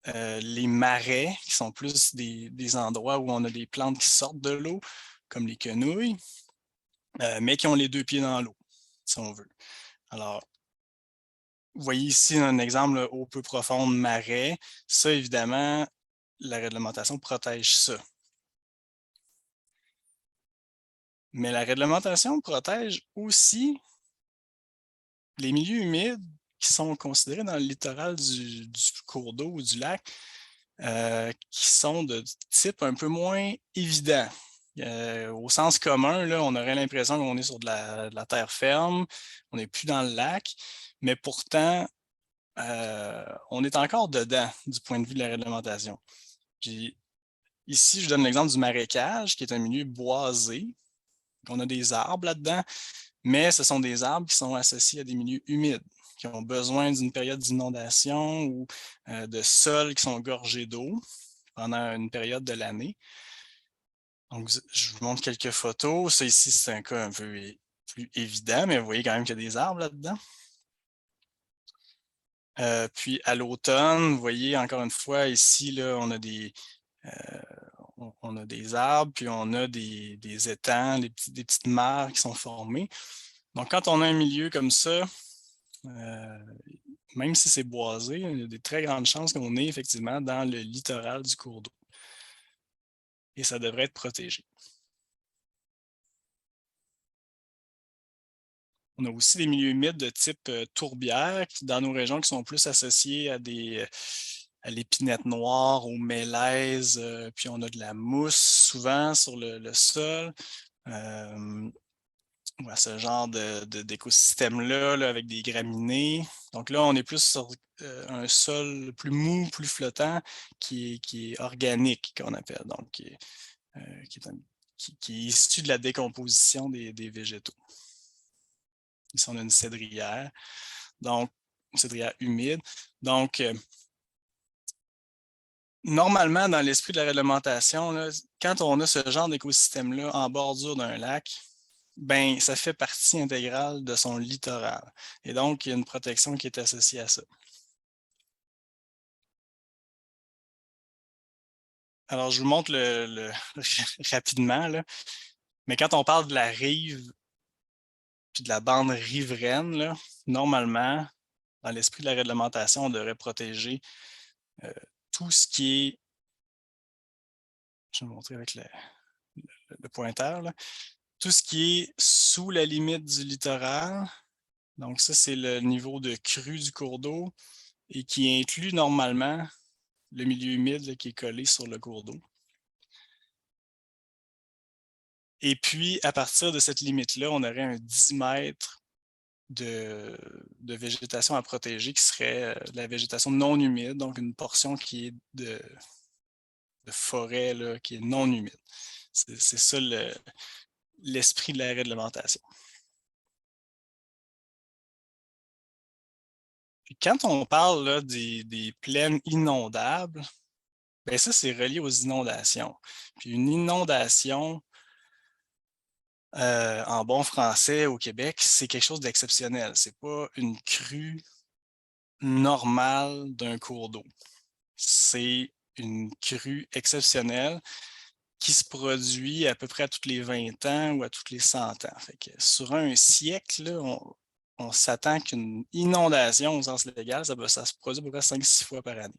les marais, qui sont plus des endroits où on a des plantes qui sortent de l'eau, comme les quenouilles, mais qui ont les deux pieds dans l'eau, si on veut. Alors, vous voyez ici un exemple, là, eau peu profonde, marais. Ça, évidemment, la réglementation protège ça. Mais la réglementation protège aussi les milieux humides qui sont considérés dans le littoral du cours d'eau ou du lac, qui sont de type un peu moins évident. Au sens commun, là, on aurait l'impression qu'on est sur de la terre ferme, on n'est plus dans le lac, mais pourtant, on est encore dedans du point de vue de la réglementation. Puis, ici, je donne l'exemple du marécage, qui est un milieu boisé. On a des arbres là-dedans, mais ce sont des arbres qui sont associés à des milieux humides, qui ont besoin d'une période d'inondation ou de sols qui sont gorgés d'eau pendant une période de l'année. Donc, je vous montre quelques photos. Ça ici, c'est un cas un peu plus évident, mais vous voyez quand même qu'il y a des arbres là-dedans. Puis à l'automne, vous voyez encore une fois ici, là, on a des arbres, puis on a des étangs, des petites mares qui sont formées. Donc, quand on a un milieu comme ça, même si c'est boisé, il y a des très grandes chances qu'on est effectivement dans le littoral du cours d'eau. Et ça devrait être protégé. On a aussi des milieux humides de type tourbière dans nos régions qui sont plus associés à l'épinette noire, aux mélèzes, puis on a de la mousse souvent sur le sol. À ce genre d'écosystème-là, là, avec des graminées. Donc là, on est plus sur un sol plus mou, plus flottant, qui est organique, qu'on appelle, donc qui est issu de la décomposition des végétaux. Ici, on a une cédrière, donc une cédrière humide. Donc, normalement, dans l'esprit de la réglementation, là, quand on a ce genre d'écosystème-là en bordure d'un lac, ben, ça fait partie intégrale de son littoral. Et donc, il y a une protection qui est associée à ça. Alors, je vous montre rapidement, là. Mais quand on parle de la rive puis de la bande riveraine, là, normalement, dans l'esprit de la réglementation, on devrait protéger euh, tout ce qui est, je vais vous montrer avec le pointeur, là, tout ce qui est sous la limite du littoral, Donc ça, c'est le niveau de crue du cours d'eau et qui inclut normalement le milieu humide là, qui est collé sur le cours d'eau. Et puis, à partir de cette limite-là, on aurait un 10 mètres de végétation à protéger qui serait de la végétation non humide, donc une portion qui est de forêt là, qui est non humide. C'est ça l'esprit de la réglementation. Puis quand on parle là, des plaines inondables, ben ça, c'est relié aux inondations. Puis une inondation, en bon français au Québec, c'est quelque chose d'exceptionnel. C'est pas une crue normale d'un cours d'eau. C'est une crue exceptionnelle qui se produit à peu près à tous les 20 ans ou à tous les 100 ans. Fait que sur un siècle, là, on s'attend qu'une inondation au sens légal, ça se produit à peu près 5-6 fois par année.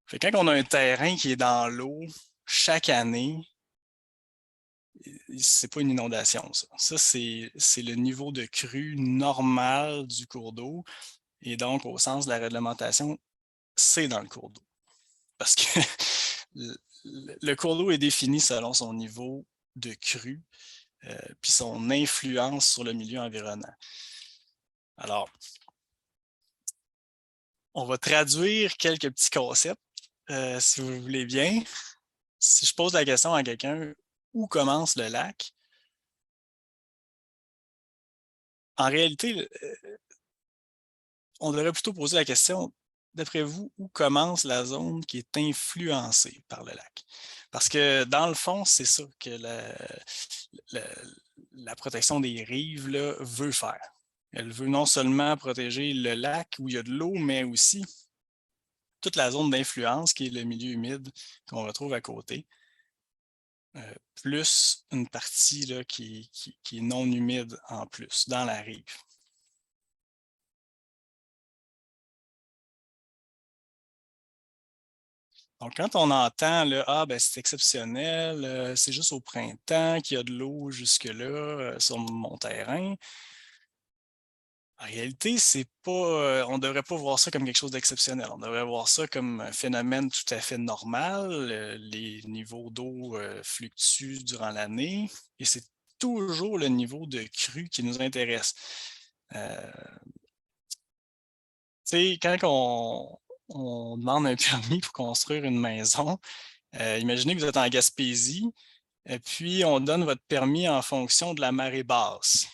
Fait que quand on a un terrain qui est dans l'eau chaque année, c'est pas une inondation, ça. Ça, c'est le niveau de crue normal du cours d'eau. Et donc, au sens de la réglementation, c'est dans le cours d'eau. Parce que le cours d'eau est défini selon son niveau de crue, puis son influence sur le milieu environnant. Alors, on va traduire quelques petits concepts, si vous voulez bien. Si je pose la question à quelqu'un, où commence le lac? En réalité, on devrait plutôt poser la question, d'après vous, où commence la zone qui est influencée par le lac? Parce que dans le fond, c'est ça que la, la protection des rives là, veut faire. Elle veut non seulement protéger le lac où il y a de l'eau, mais aussi toute la zone d'influence qui est le milieu humide qu'on retrouve à côté, plus une partie là, qui est non humide en plus, dans la rive. Donc, quand on entend le «Ah, ben, c'est exceptionnel, c'est juste au printemps qu'il y a de l'eau jusque-là, sur mon terrain», en réalité, c'est pas, on devrait pas voir ça comme quelque chose d'exceptionnel. On devrait voir ça comme un phénomène tout à fait normal. Les niveaux d'eau, fluctuent durant l'année et c'est toujours le niveau de crue qui nous intéresse. Heu, tu sais, quand on demande un permis pour construire une maison, imaginez que vous êtes en Gaspésie et puis on donne votre permis en fonction de la marée basse.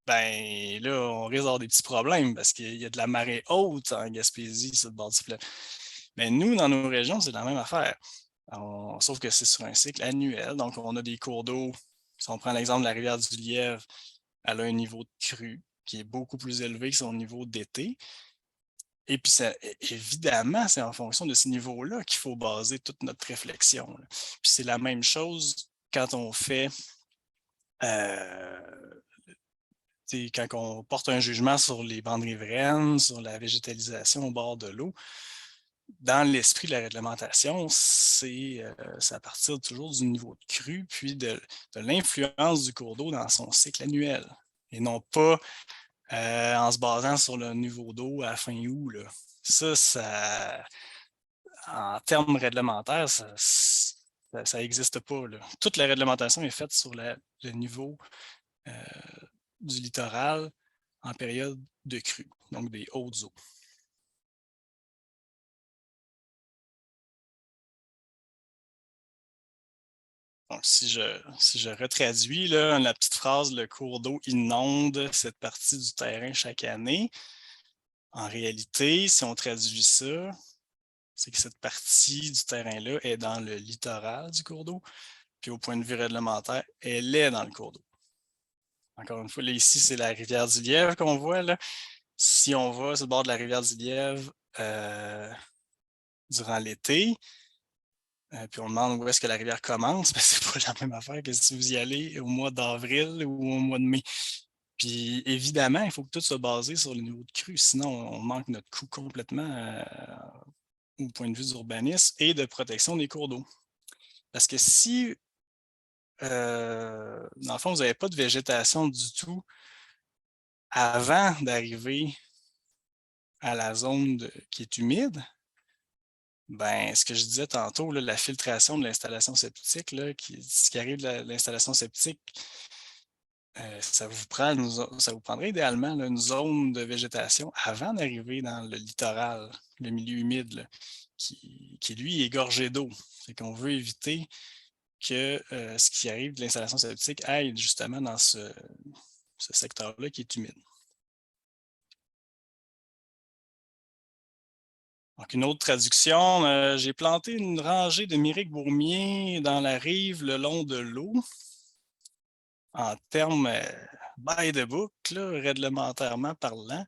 Ben, là, on risque d'avoir des petits problèmes parce qu'il y a de la marée haute en Gaspésie sur le bord du fleuve. Mais nous, dans nos régions, c'est la même affaire. Sauf que c'est sur un cycle annuel. Donc, on a des cours d'eau. Si on prend l'exemple de la rivière du Lièvre, elle a un niveau de crue qui est beaucoup plus élevé que son niveau d'été. Et puis, évidemment, c'est en fonction de ce niveau-là qu'il faut baser toute notre réflexion, là. Puis c'est la même chose quand on fait euh, quand on porte un jugement sur les bandes riveraines, sur la végétalisation au bord de l'eau, dans l'esprit de la réglementation, c'est à partir toujours du niveau de crue, puis de l'influence du cours d'eau dans son cycle annuel, et non pas en se basant sur le niveau d'eau à la fin août, là. Ça, en termes réglementaires, ça n'existe pas, là. Toute la réglementation est faite sur le niveau euh, du littoral en période de crue, donc des hautes eaux. Donc, si je retraduis là, la petite phrase, le cours d'eau inonde cette partie du terrain chaque année. En réalité, si on traduit ça, c'est que cette partie du terrain-là est dans le littoral du cours d'eau, puis au point de vue réglementaire, elle est dans le cours d'eau. Encore une fois, là, ici, c'est la rivière du Lièvre qu'on voit, là. Si on va sur le bord de la rivière du Lièvre durant l'été, puis on demande où est-ce que la rivière commence, ben, c'est pas la même affaire que si vous y allez au mois d'avril ou au mois de mai. Puis évidemment, il faut que tout soit basé sur le niveau de crue, sinon on manque notre coup complètement au point de vue d'urbanisme et de protection des cours d'eau. Parce que si, dans le fond, vous n'avez pas de végétation du tout avant d'arriver à la zone qui est humide, ben, ce que je disais tantôt, là, la filtration de l'installation septique, là, ce qui arrive de l'installation septique, ça vous prendrait idéalement là, une zone de végétation avant d'arriver dans le littoral, le milieu humide, là, qui lui est gorgé d'eau. C'est qu'on veut éviter que ce qui arrive de l'installation septique aille justement dans ce secteur-là qui est humide. Donc, une autre traduction, j'ai planté une rangée de myriques-bourmiers dans la rive le long de l'eau. En termes by the book, là, réglementairement parlant,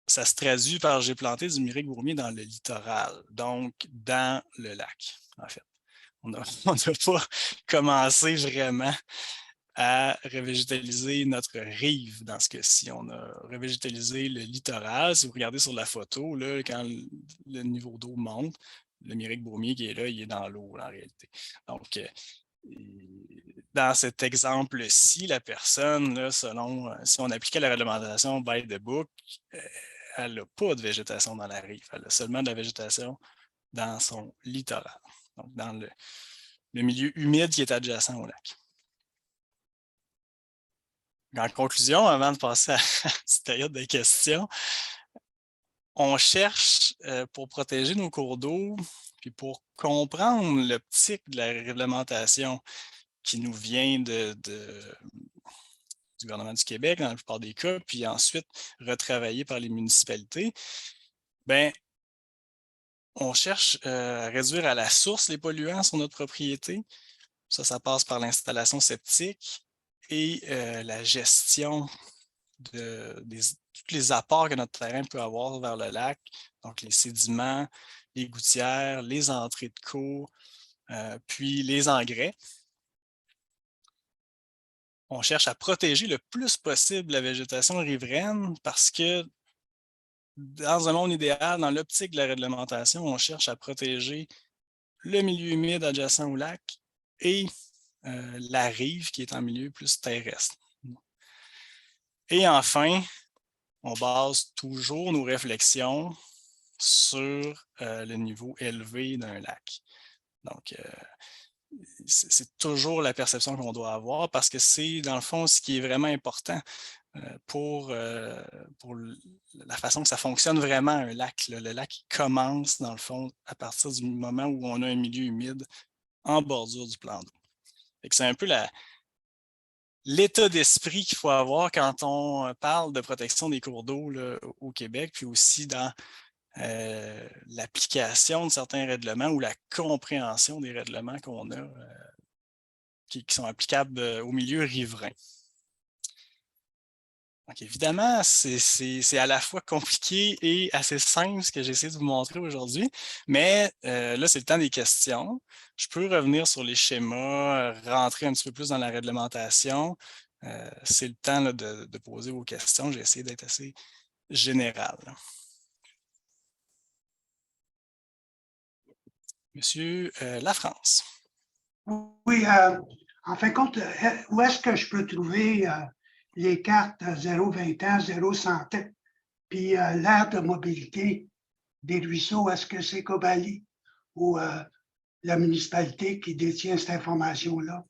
ça se traduit par j'ai planté du myrique-bourmier dans le littoral, donc dans le lac, en fait. On n'a pas commencé vraiment à revégétaliser notre rive dans ce cas-ci. On a revégétalisé le littoral. Si vous regardez sur la photo, là, quand le niveau d'eau monte, le myrique-bourmier qui est là, il est dans l'eau en réalité. Donc, dans cet exemple-ci, la personne, là, selon si on appliquait la réglementation by the book, elle n'a pas de végétation dans la rive. Elle a seulement de la végétation dans son littoral, donc dans le milieu humide qui est adjacent au lac. En conclusion, avant de passer à cette période de questions, on cherche pour protéger nos cours d'eau, puis pour comprendre l'optique de la réglementation qui nous vient du gouvernement du Québec dans la plupart des cas, puis ensuite retravaillé par les municipalités, bien, on cherche à réduire à la source les polluants sur notre propriété. Ça passe par l'installation septique et la gestion de tous les apports que notre terrain peut avoir vers le lac, donc les sédiments, les gouttières, les entrées de cours, puis les engrais. On cherche à protéger le plus possible la végétation riveraine parce que dans un monde idéal, dans l'optique de la réglementation, on cherche à protéger le milieu humide adjacent au lac et la rive qui est en milieu plus terrestre. Et enfin, on base toujours nos réflexions sur le niveau élevé d'un lac. Donc, c'est toujours la perception qu'on doit avoir parce que c'est, dans le fond, ce qui est vraiment important pour la façon que ça fonctionne vraiment un lac. Le lac commence, dans le fond, à partir du moment où on a un milieu humide en bordure du plan d'eau. C'est un peu l'état d'esprit qu'il faut avoir quand on parle de protection des cours d'eau au Québec, puis aussi dans l'application de certains règlements ou la compréhension des règlements qu'on a qui sont applicables au milieu riverain. Donc évidemment, c'est à la fois compliqué et assez simple ce que j'essaie de vous montrer aujourd'hui, mais là, c'est le temps des questions. Je peux revenir sur les schémas, rentrer un petit peu plus dans la réglementation. C'est le temps là, de poser vos questions. J'ai essayé d'être assez général. Monsieur Lafrance. Oui, en fin de compte, où est-ce que je peux trouver les cartes 0-20 ans, 0-100 ans, puis l'aire de mobilité des ruisseaux, est-ce que c'est Cobali ou la municipalité qui détient cette information-là?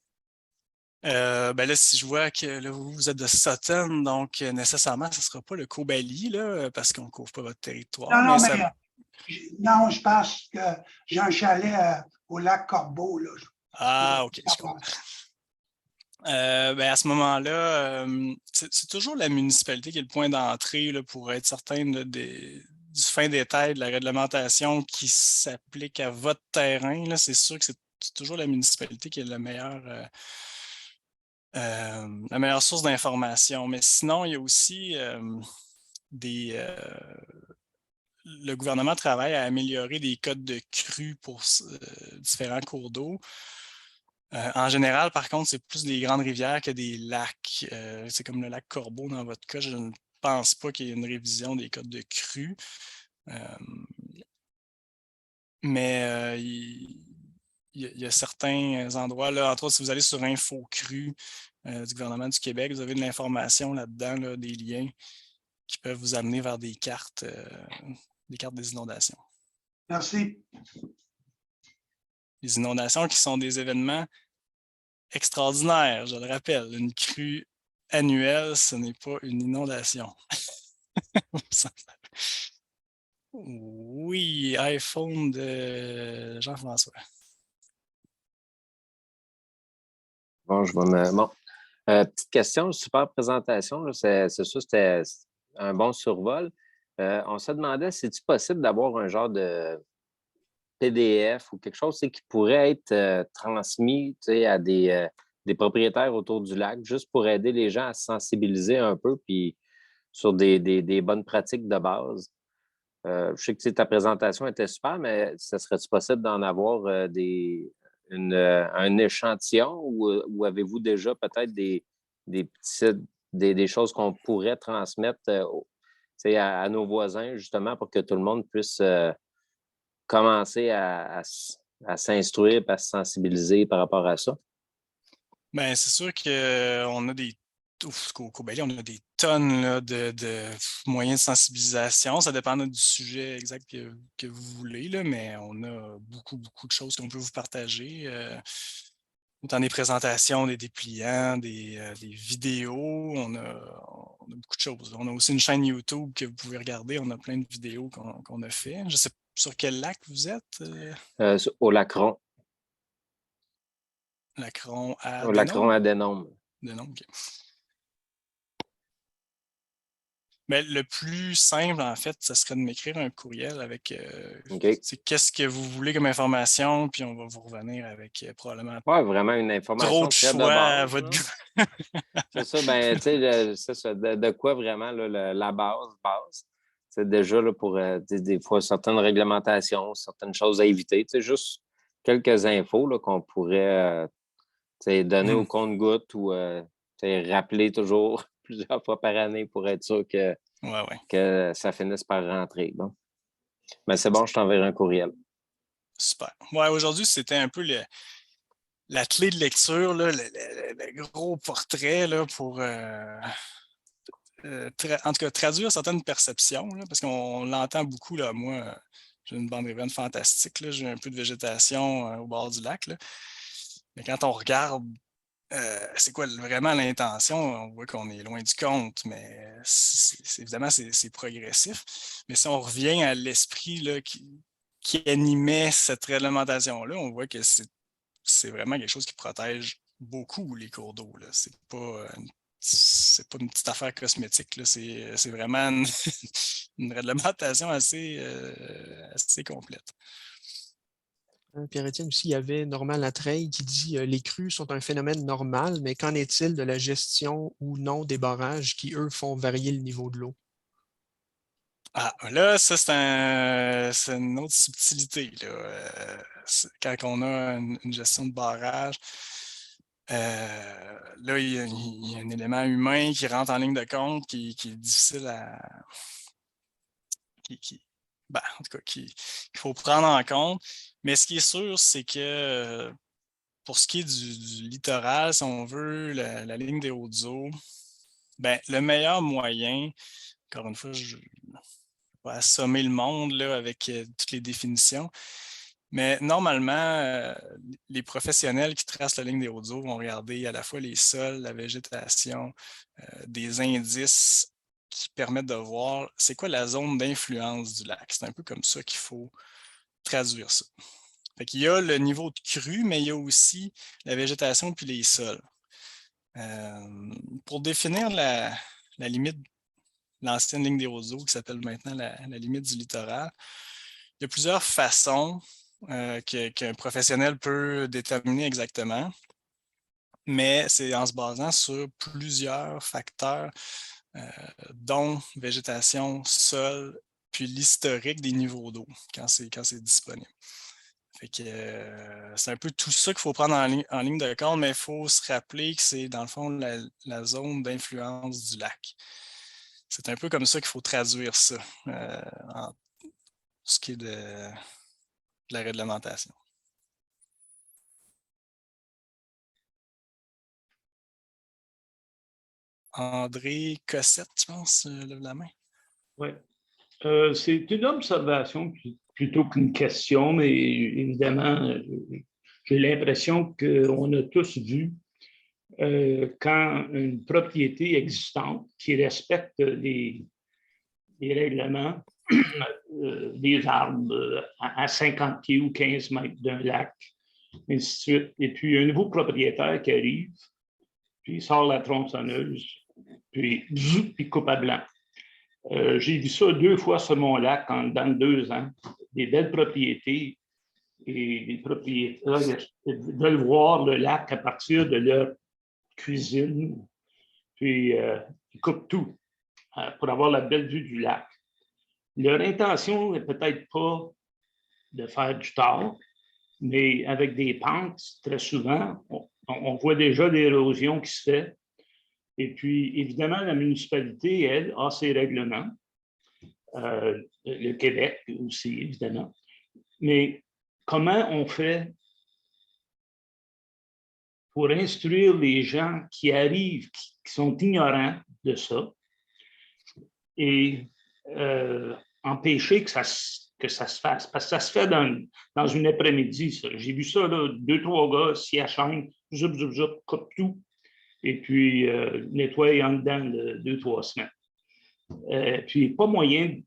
Ben là, si je vois que là, vous êtes de Sutton, donc nécessairement, ce ne sera pas le Cobali, là, parce qu'on ne couvre pas votre territoire. Non, non, Ça... non, je pense que j'ai un chalet au lac Corbeau. Là. Ah, OK, je comprends. Ben à ce moment-là, c'est toujours la municipalité qui est le point d'entrée pour être certain du fin détail de la réglementation qui s'applique à votre terrain. C'est sûr que c'est toujours la municipalité qui est la meilleure source d'information. Mais sinon, il y a aussi le gouvernement travaille à améliorer des codes de crue pour différents cours d'eau. En général, par contre, c'est plus des grandes rivières que des lacs. C'est comme le lac Corbeau dans votre cas. Je ne pense pas qu'il y ait une révision des codes de crue. Mais il y a certains endroits, là, entre autres, si vous allez sur InfoCru du gouvernement du Québec, vous avez de l'information là-dedans, là, des liens qui peuvent vous amener vers des cartes des inondations. Merci. Les inondations qui sont des événements extraordinaires, je le rappelle. Une crue annuelle, ce n'est pas une inondation. Oui, iPhone de Jean-François. Bon, je vais me. Bon. Petite question, super présentation. Là, c'est sûr, c'était un bon survol. On se demandait si c'est possible d'avoir un genre de PDF ou quelque chose qui pourrait être transmis à des propriétaires autour du lac, juste pour aider les gens à se sensibiliser un peu puis sur des bonnes pratiques de base. Je sais que ta présentation était super, mais ça serait-tu possible d'en avoir un échantillon ou avez-vous déjà peut-être des petites des choses qu'on pourrait transmettre à nos voisins, justement, pour que tout le monde puisse commencer à s'instruire et à se sensibiliser par rapport à ça? Bien, c'est sûr qu'on a des qu'au Québec, on a des tonnes là, de moyens de sensibilisation. Ça dépend du sujet exact que vous voulez, là, mais on a beaucoup, beaucoup de choses qu'on peut vous partager. Autant des présentations, des dépliants, des vidéos. On a beaucoup de choses. On a aussi une chaîne YouTube que vous pouvez regarder. On a plein de vidéos qu'on a fait. Je ne sais pas sur quel lac vous êtes. Au Lacron. Lacron à Au Lacron Denon? à Denon. Denon, OK. Mais le plus simple, en fait, ce serait de m'écrire un courriel avec OK. qu'est-ce que vous voulez comme information, puis on va vous revenir avec probablement Ouais, vraiment une trop information de très de choix à base. votre goût. C'est ça, ben, tu sais, c'est ça, de quoi vraiment là, la base. C'est déjà là, pour des fois certaines réglementations, certaines choses à éviter. Tu sais, juste quelques infos là, qu'on pourrait donner au compte-gouttes ou rappeler toujours plusieurs fois par année pour être sûr Ouais. que ça finisse par rentrer. Bon. Mais c'est bon, je t'enverrai un courriel. Super. Ouais, aujourd'hui, c'était un peu la clé de lecture, là, le gros portrait là, pour en tout cas traduire certaines perceptions, là, parce qu'on l'entend beaucoup. Là, moi, j'ai une bande riveraine fantastique. Là, j'ai un peu de végétation au bord du lac. Là. Mais quand on regarde c'est quoi vraiment l'intention, on voit qu'on est loin du compte, mais évidemment, c'est progressif. Mais si on revient à l'esprit là, qui animait cette réglementation-là, on voit que c'est vraiment quelque chose qui protège beaucoup les cours d'eau. C'est pas une petite affaire cosmétique. C'est vraiment une réglementation assez complète. Pierre-Étienne aussi, il y avait Normand Latreille qui dit les crues sont un phénomène normal, mais qu'en est-il de la gestion ou non des barrages qui, eux, font varier le niveau de l'eau? Ah, là, ça, c'est une autre subtilité. Là. Quand on a une gestion de barrage, là, il y a un élément humain qui rentre en ligne de compte qui est difficile à. En tout cas, qu'il faut prendre en compte. Mais ce qui est sûr, c'est que pour ce qui est du littoral, si on veut, la ligne des Hautes-Eaux, ben, le meilleur moyen, encore une fois, je vais pas assommer le monde là, avec toutes les définitions, mais normalement, les professionnels qui tracent la ligne des Hautes-Eaux vont regarder à la fois les sols, la végétation, des indices qui permettent de voir c'est quoi la zone d'influence du lac. C'est un peu comme ça qu'il faut traduire ça. Fait qu'il y a le niveau de crue, mais il y a aussi la végétation puis les sols. Pour définir la limite, l'ancienne ligne des Roseaux, qui s'appelle maintenant la limite du littoral, il y a plusieurs façons qu'un professionnel peut déterminer exactement, mais c'est en se basant sur plusieurs facteurs, dont végétation, sol, puis l'historique des niveaux d'eau quand c'est disponible. Fait que c'est un peu tout ça qu'il faut prendre en ligne de compte, mais il faut se rappeler que c'est dans le fond la zone d'influence du lac. C'est un peu comme ça qu'il faut traduire ça en ce qui est de la réglementation. André Cossette, je pense, lève la main. Oui. C'est une observation plutôt qu'une question, mais évidemment, j'ai l'impression qu'on a tous vu quand une propriété existante qui respecte les règlements des arbres à 50 pieds ou 15 mètres d'un lac, et ainsi de suite. Et puis, un nouveau propriétaire qui arrive, puis il sort la tronçonneuse, puis il coupe à blanc. J'ai vu ça 2 fois sur mon lac dans 2 ans. Des belles propriétés et des propriétaires veulent voir le lac à partir de leur cuisine. Puis ils coupent tout pour avoir la belle vue du lac. Leur intention n'est peut-être pas de faire du tort, mais avec des pentes, très souvent, on voit déjà l'érosion qui se fait. Et puis, évidemment, la municipalité, elle, a ses règlements. Le Québec aussi, évidemment. Mais comment on fait pour instruire les gens qui arrivent, qui sont ignorants de ça, et empêcher que ça se fasse? Parce que ça se fait dans une après-midi, ça. J'ai vu ça, là, 2-3 gars s'y achètent, zoup, zoup, zoup, coupent tout, et puis nettoient en dedans de 2-3 semaines. Puis pas moyen,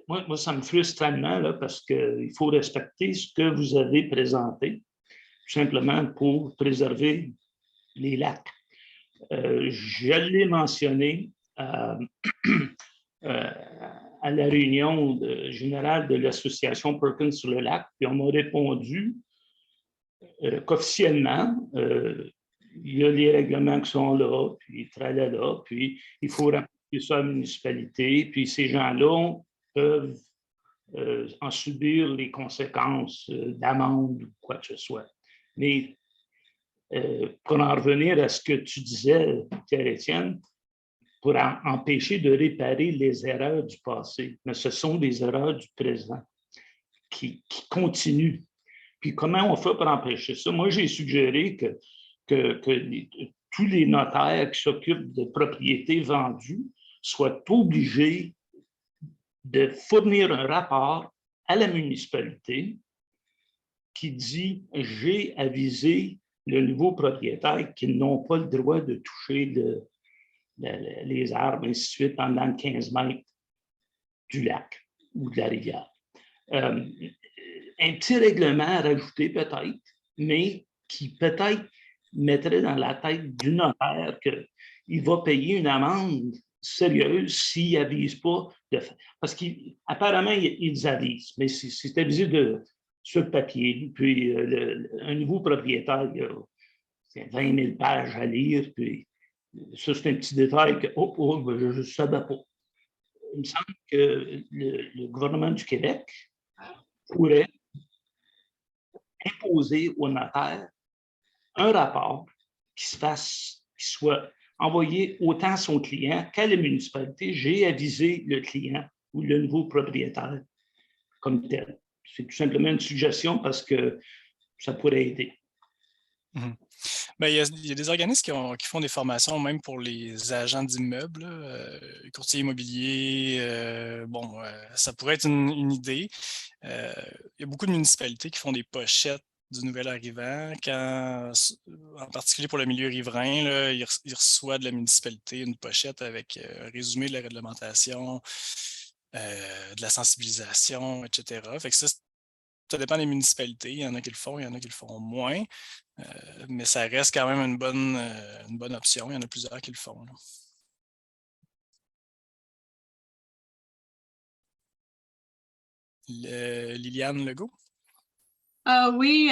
moi, ça me frustre tellement là, parce qu'il faut respecter ce que vous avez présenté, tout simplement pour préserver les lacs. Je l'ai mentionné à la réunion générale de l'association Perkins sur le lac, puis on m'a répondu qu'officiellement, il y a les règlements qui sont là, puis tralala, puis il faut rapporter ça à la municipalité, puis ces gens-là peuvent en subir les conséquences d'amende ou quoi que ce soit. Mais pour en revenir à ce que tu disais, Pierre-Étienne, pour empêcher de réparer les erreurs du passé, mais ce sont des erreurs du présent qui continuent. Puis comment on fait pour empêcher ça? Moi, j'ai suggéré que tous les notaires qui s'occupent de propriétés vendues soient obligés de fournir un rapport à la municipalité qui dit « J'ai avisé le nouveau propriétaire qu'ils n'ont pas le droit de toucher les arbres, ainsi de suite, pendant 15 mètres du lac ou de la rivière. » Un petit règlement à rajouter peut-être, mais qui peut-être mettrait dans la tête du notaire qu'il va payer une amende sérieuse s'il n'avise pas. Parce qu'apparemment, ils avisent, mais c'est avisé sur le papier. Puis un nouveau propriétaire, il a 20 000 pages à lire, puis ça, c'est un petit détail que je ne savais pas. Il me semble que le gouvernement du Québec pourrait imposer au notaire un rapport qui soit envoyé autant à son client qu'à la municipalité. J'ai avisé le client ou le nouveau propriétaire comme tel. C'est tout simplement une suggestion parce que ça pourrait aider. Mmh. Bien, il y a des organismes qui font des formations même pour les agents d'immeubles, courtiers immobiliers. Ça pourrait être une idée. Il y a beaucoup de municipalités qui font des pochettes du nouvel arrivant. En particulier pour le milieu riverain, là, il reçoit de la municipalité une pochette avec un résumé de la réglementation, de la sensibilisation, etc. Fait que ça dépend des municipalités. Il y en a qui le font, il y en a qui le font moins. Mais ça reste quand même une bonne option. Il y en a plusieurs qui le font. Liliane Legault? Oui,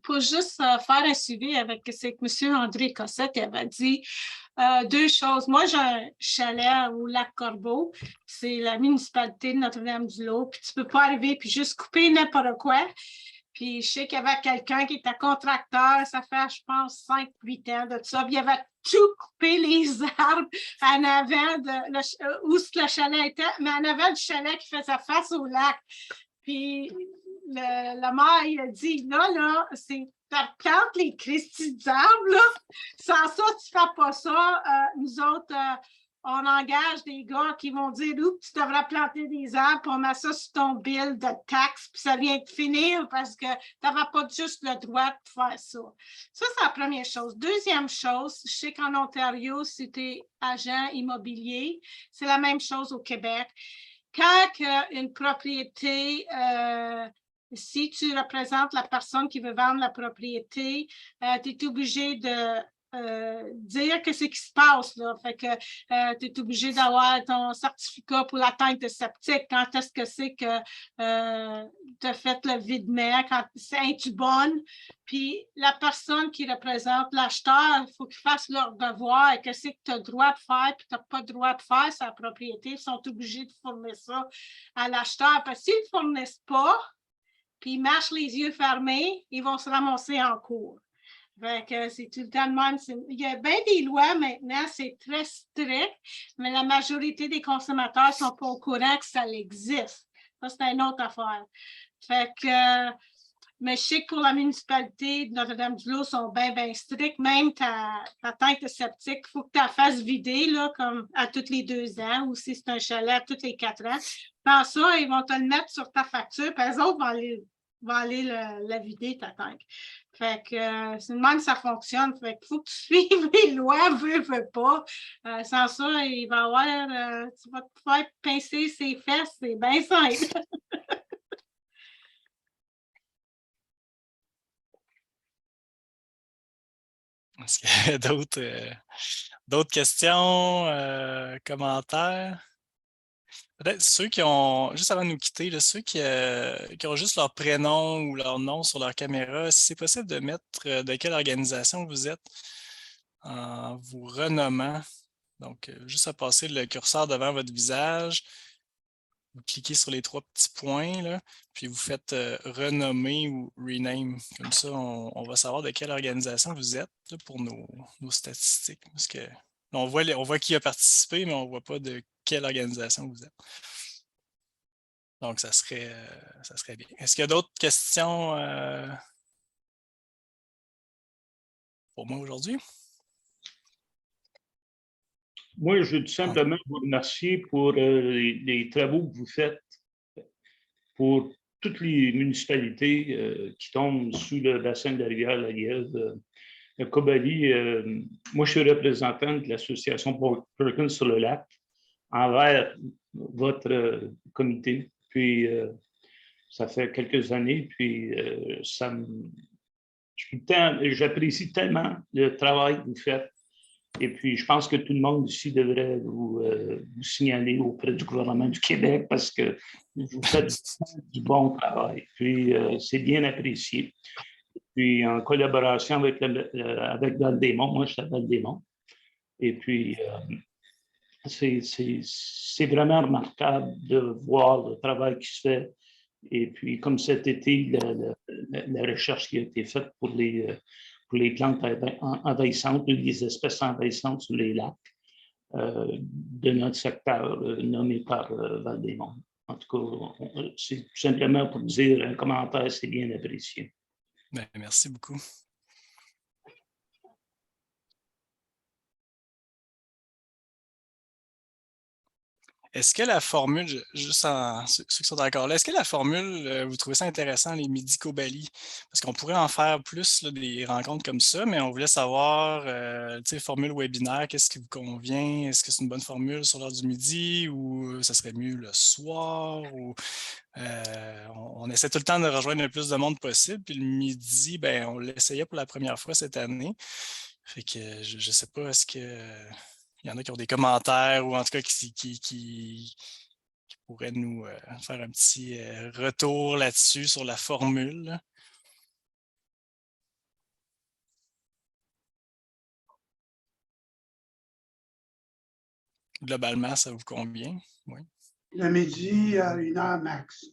pour juste faire un suivi avec ce que M. André Cossette avait dit, 2 choses. Moi, j'ai un chalet au lac Corbeau. C'est la municipalité de Notre-Dame-du-Lot. Puis tu ne peux pas arriver puis juste couper n'importe quoi. Puis je sais qu'il y avait quelqu'un qui était contracteur. Ça fait, je pense, 5-8 ans de ça. Puis il avait tout coupé les arbres en avant où le chalet était, mais en avant du chalet qui faisait face au lac. Puis le maire, il a dit, là, c'est plantes les Christy d'arbres, là. Sans ça, tu ne fais pas ça. Nous autres, on engage des gars qui vont dire où tu devrais planter des arbres, puis on met ça sur ton bill de taxes, puis ça vient de finir parce que tu n'avais pas juste le droit de faire ça. Ça, c'est la première chose. Deuxième chose, je sais qu'en Ontario, si tu es agent immobilier, c'est la même chose au Québec. Quand une propriété, si tu représentes la personne qui veut vendre la propriété, tu es obligé de dire que c'est ce qui se passe. Là. Fait que tu es obligé d'avoir ton certificat pour la tank septique. Quand est-ce que c'est que tu as fait le vide-mer? Quand c'est bonne? Puis la personne qui représente l'acheteur, il faut qu'ils fassent leur devoir et qu'est-ce que tu as le droit de faire puis tu n'as pas le droit de faire sa propriété. Ils sont obligés de fournir ça à l'acheteur. Parce que s'ils ne fournissent pas, puis ils marchent les yeux fermés, ils vont se ramasser en cours. C'est tout le temps de même. Il y a bien des lois maintenant, c'est très strict, mais la majorité des consommateurs ne sont pas au courant que ça existe. Ça, c'est une autre affaire. Mais je sais que pour la municipalité de Notre-Dame-du-Lot, ils sont bien, bien stricts. Même ta tank septique, il faut que tu la fasses vider là, comme à tous les 2 ans ou si c'est un chalet à tous les 4 ans. Dans ça, ils vont te le mettre sur ta facture, puis les autres vont aller la vider, ta tank. Fait que c'est de même que ça fonctionne. Fait qu'il faut que tu suives les lois, veux pas. Sans ça, il va avoir, tu vas te faire pincer ses fesses, c'est bien simple. Est-ce qu'il y a d'autres questions, commentaires? Peut-être ceux qui ont, juste avant de nous quitter, là, ceux qui ont juste leur prénom ou leur nom sur leur caméra, si c'est possible de mettre de quelle organisation vous êtes en vous renommant. Donc, juste à passer le curseur devant votre visage, vous cliquez sur les 3 petits points, là, puis vous faites renommer ou rename. Comme ça, on va savoir de quelle organisation vous êtes là, pour nos statistiques. Parce que on voit qui a participé, mais on ne voit pas de quelle organisation vous êtes. Donc, ça serait bien. Est-ce qu'il y a d'autres questions pour moi aujourd'hui? Moi, je veux tout simplement vous remercier pour les travaux que vous faites pour toutes les municipalités qui tombent sous le bassin de la rivière La Lièvre. Cobali, moi, je suis représentant de l'association Perkins sur le lac envers votre comité. Puis, ça fait quelques années, puis j'apprécie tellement le travail que vous faites. Et puis, je pense que tout le monde ici devrait vous signaler auprès du gouvernement du Québec parce que vous faites du bon travail. Puis, c'est bien apprécié. Puis, en collaboration avec Val-des-Monts, moi, je suis à Val-des-Monts. Et puis, c'est vraiment remarquable de voir le travail qui se fait. Et puis, comme cet été, la recherche qui a été faite pour les plantes envahissantes, les espèces envahissantes sur les lacs de notre secteur nommé par Val-des-Monts. En tout cas, c'est tout simplement pour dire un commentaire, c'est bien apprécié. Bien, merci beaucoup. Est-ce que la formule, juste ceux qui sont encore là, est-ce que la formule, vous trouvez ça intéressant, les midi Cobali? Parce qu'on pourrait en faire plus, là, des rencontres comme ça, mais on voulait savoir, formule webinaire, qu'est-ce qui vous convient? Est-ce que c'est une bonne formule sur l'heure du midi ou ça serait mieux le soir? Ou, on essaie tout le temps de rejoindre le plus de monde possible, puis le midi, ben, on l'essayait pour la première fois cette année. Fait que je ne sais pas, est-ce que... Il y en a qui ont des commentaires ou en tout cas qui pourraient nous faire un petit retour là-dessus sur la formule. Globalement, ça vous convient? Oui. Le midi, 1 heure max.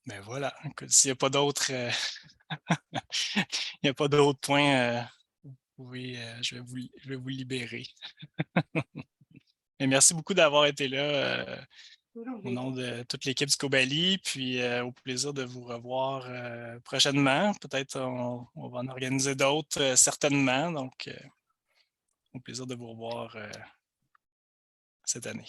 Ben voilà, s'il n'y a pas d'autres Il n'y a pas d'autres points. Je vais vous libérer. Et merci beaucoup d'avoir été là au nom de toute l'équipe du Cobali, puis au plaisir de vous revoir prochainement. Peut-être on va en organiser d'autres certainement. Donc, au plaisir de vous revoir cette année.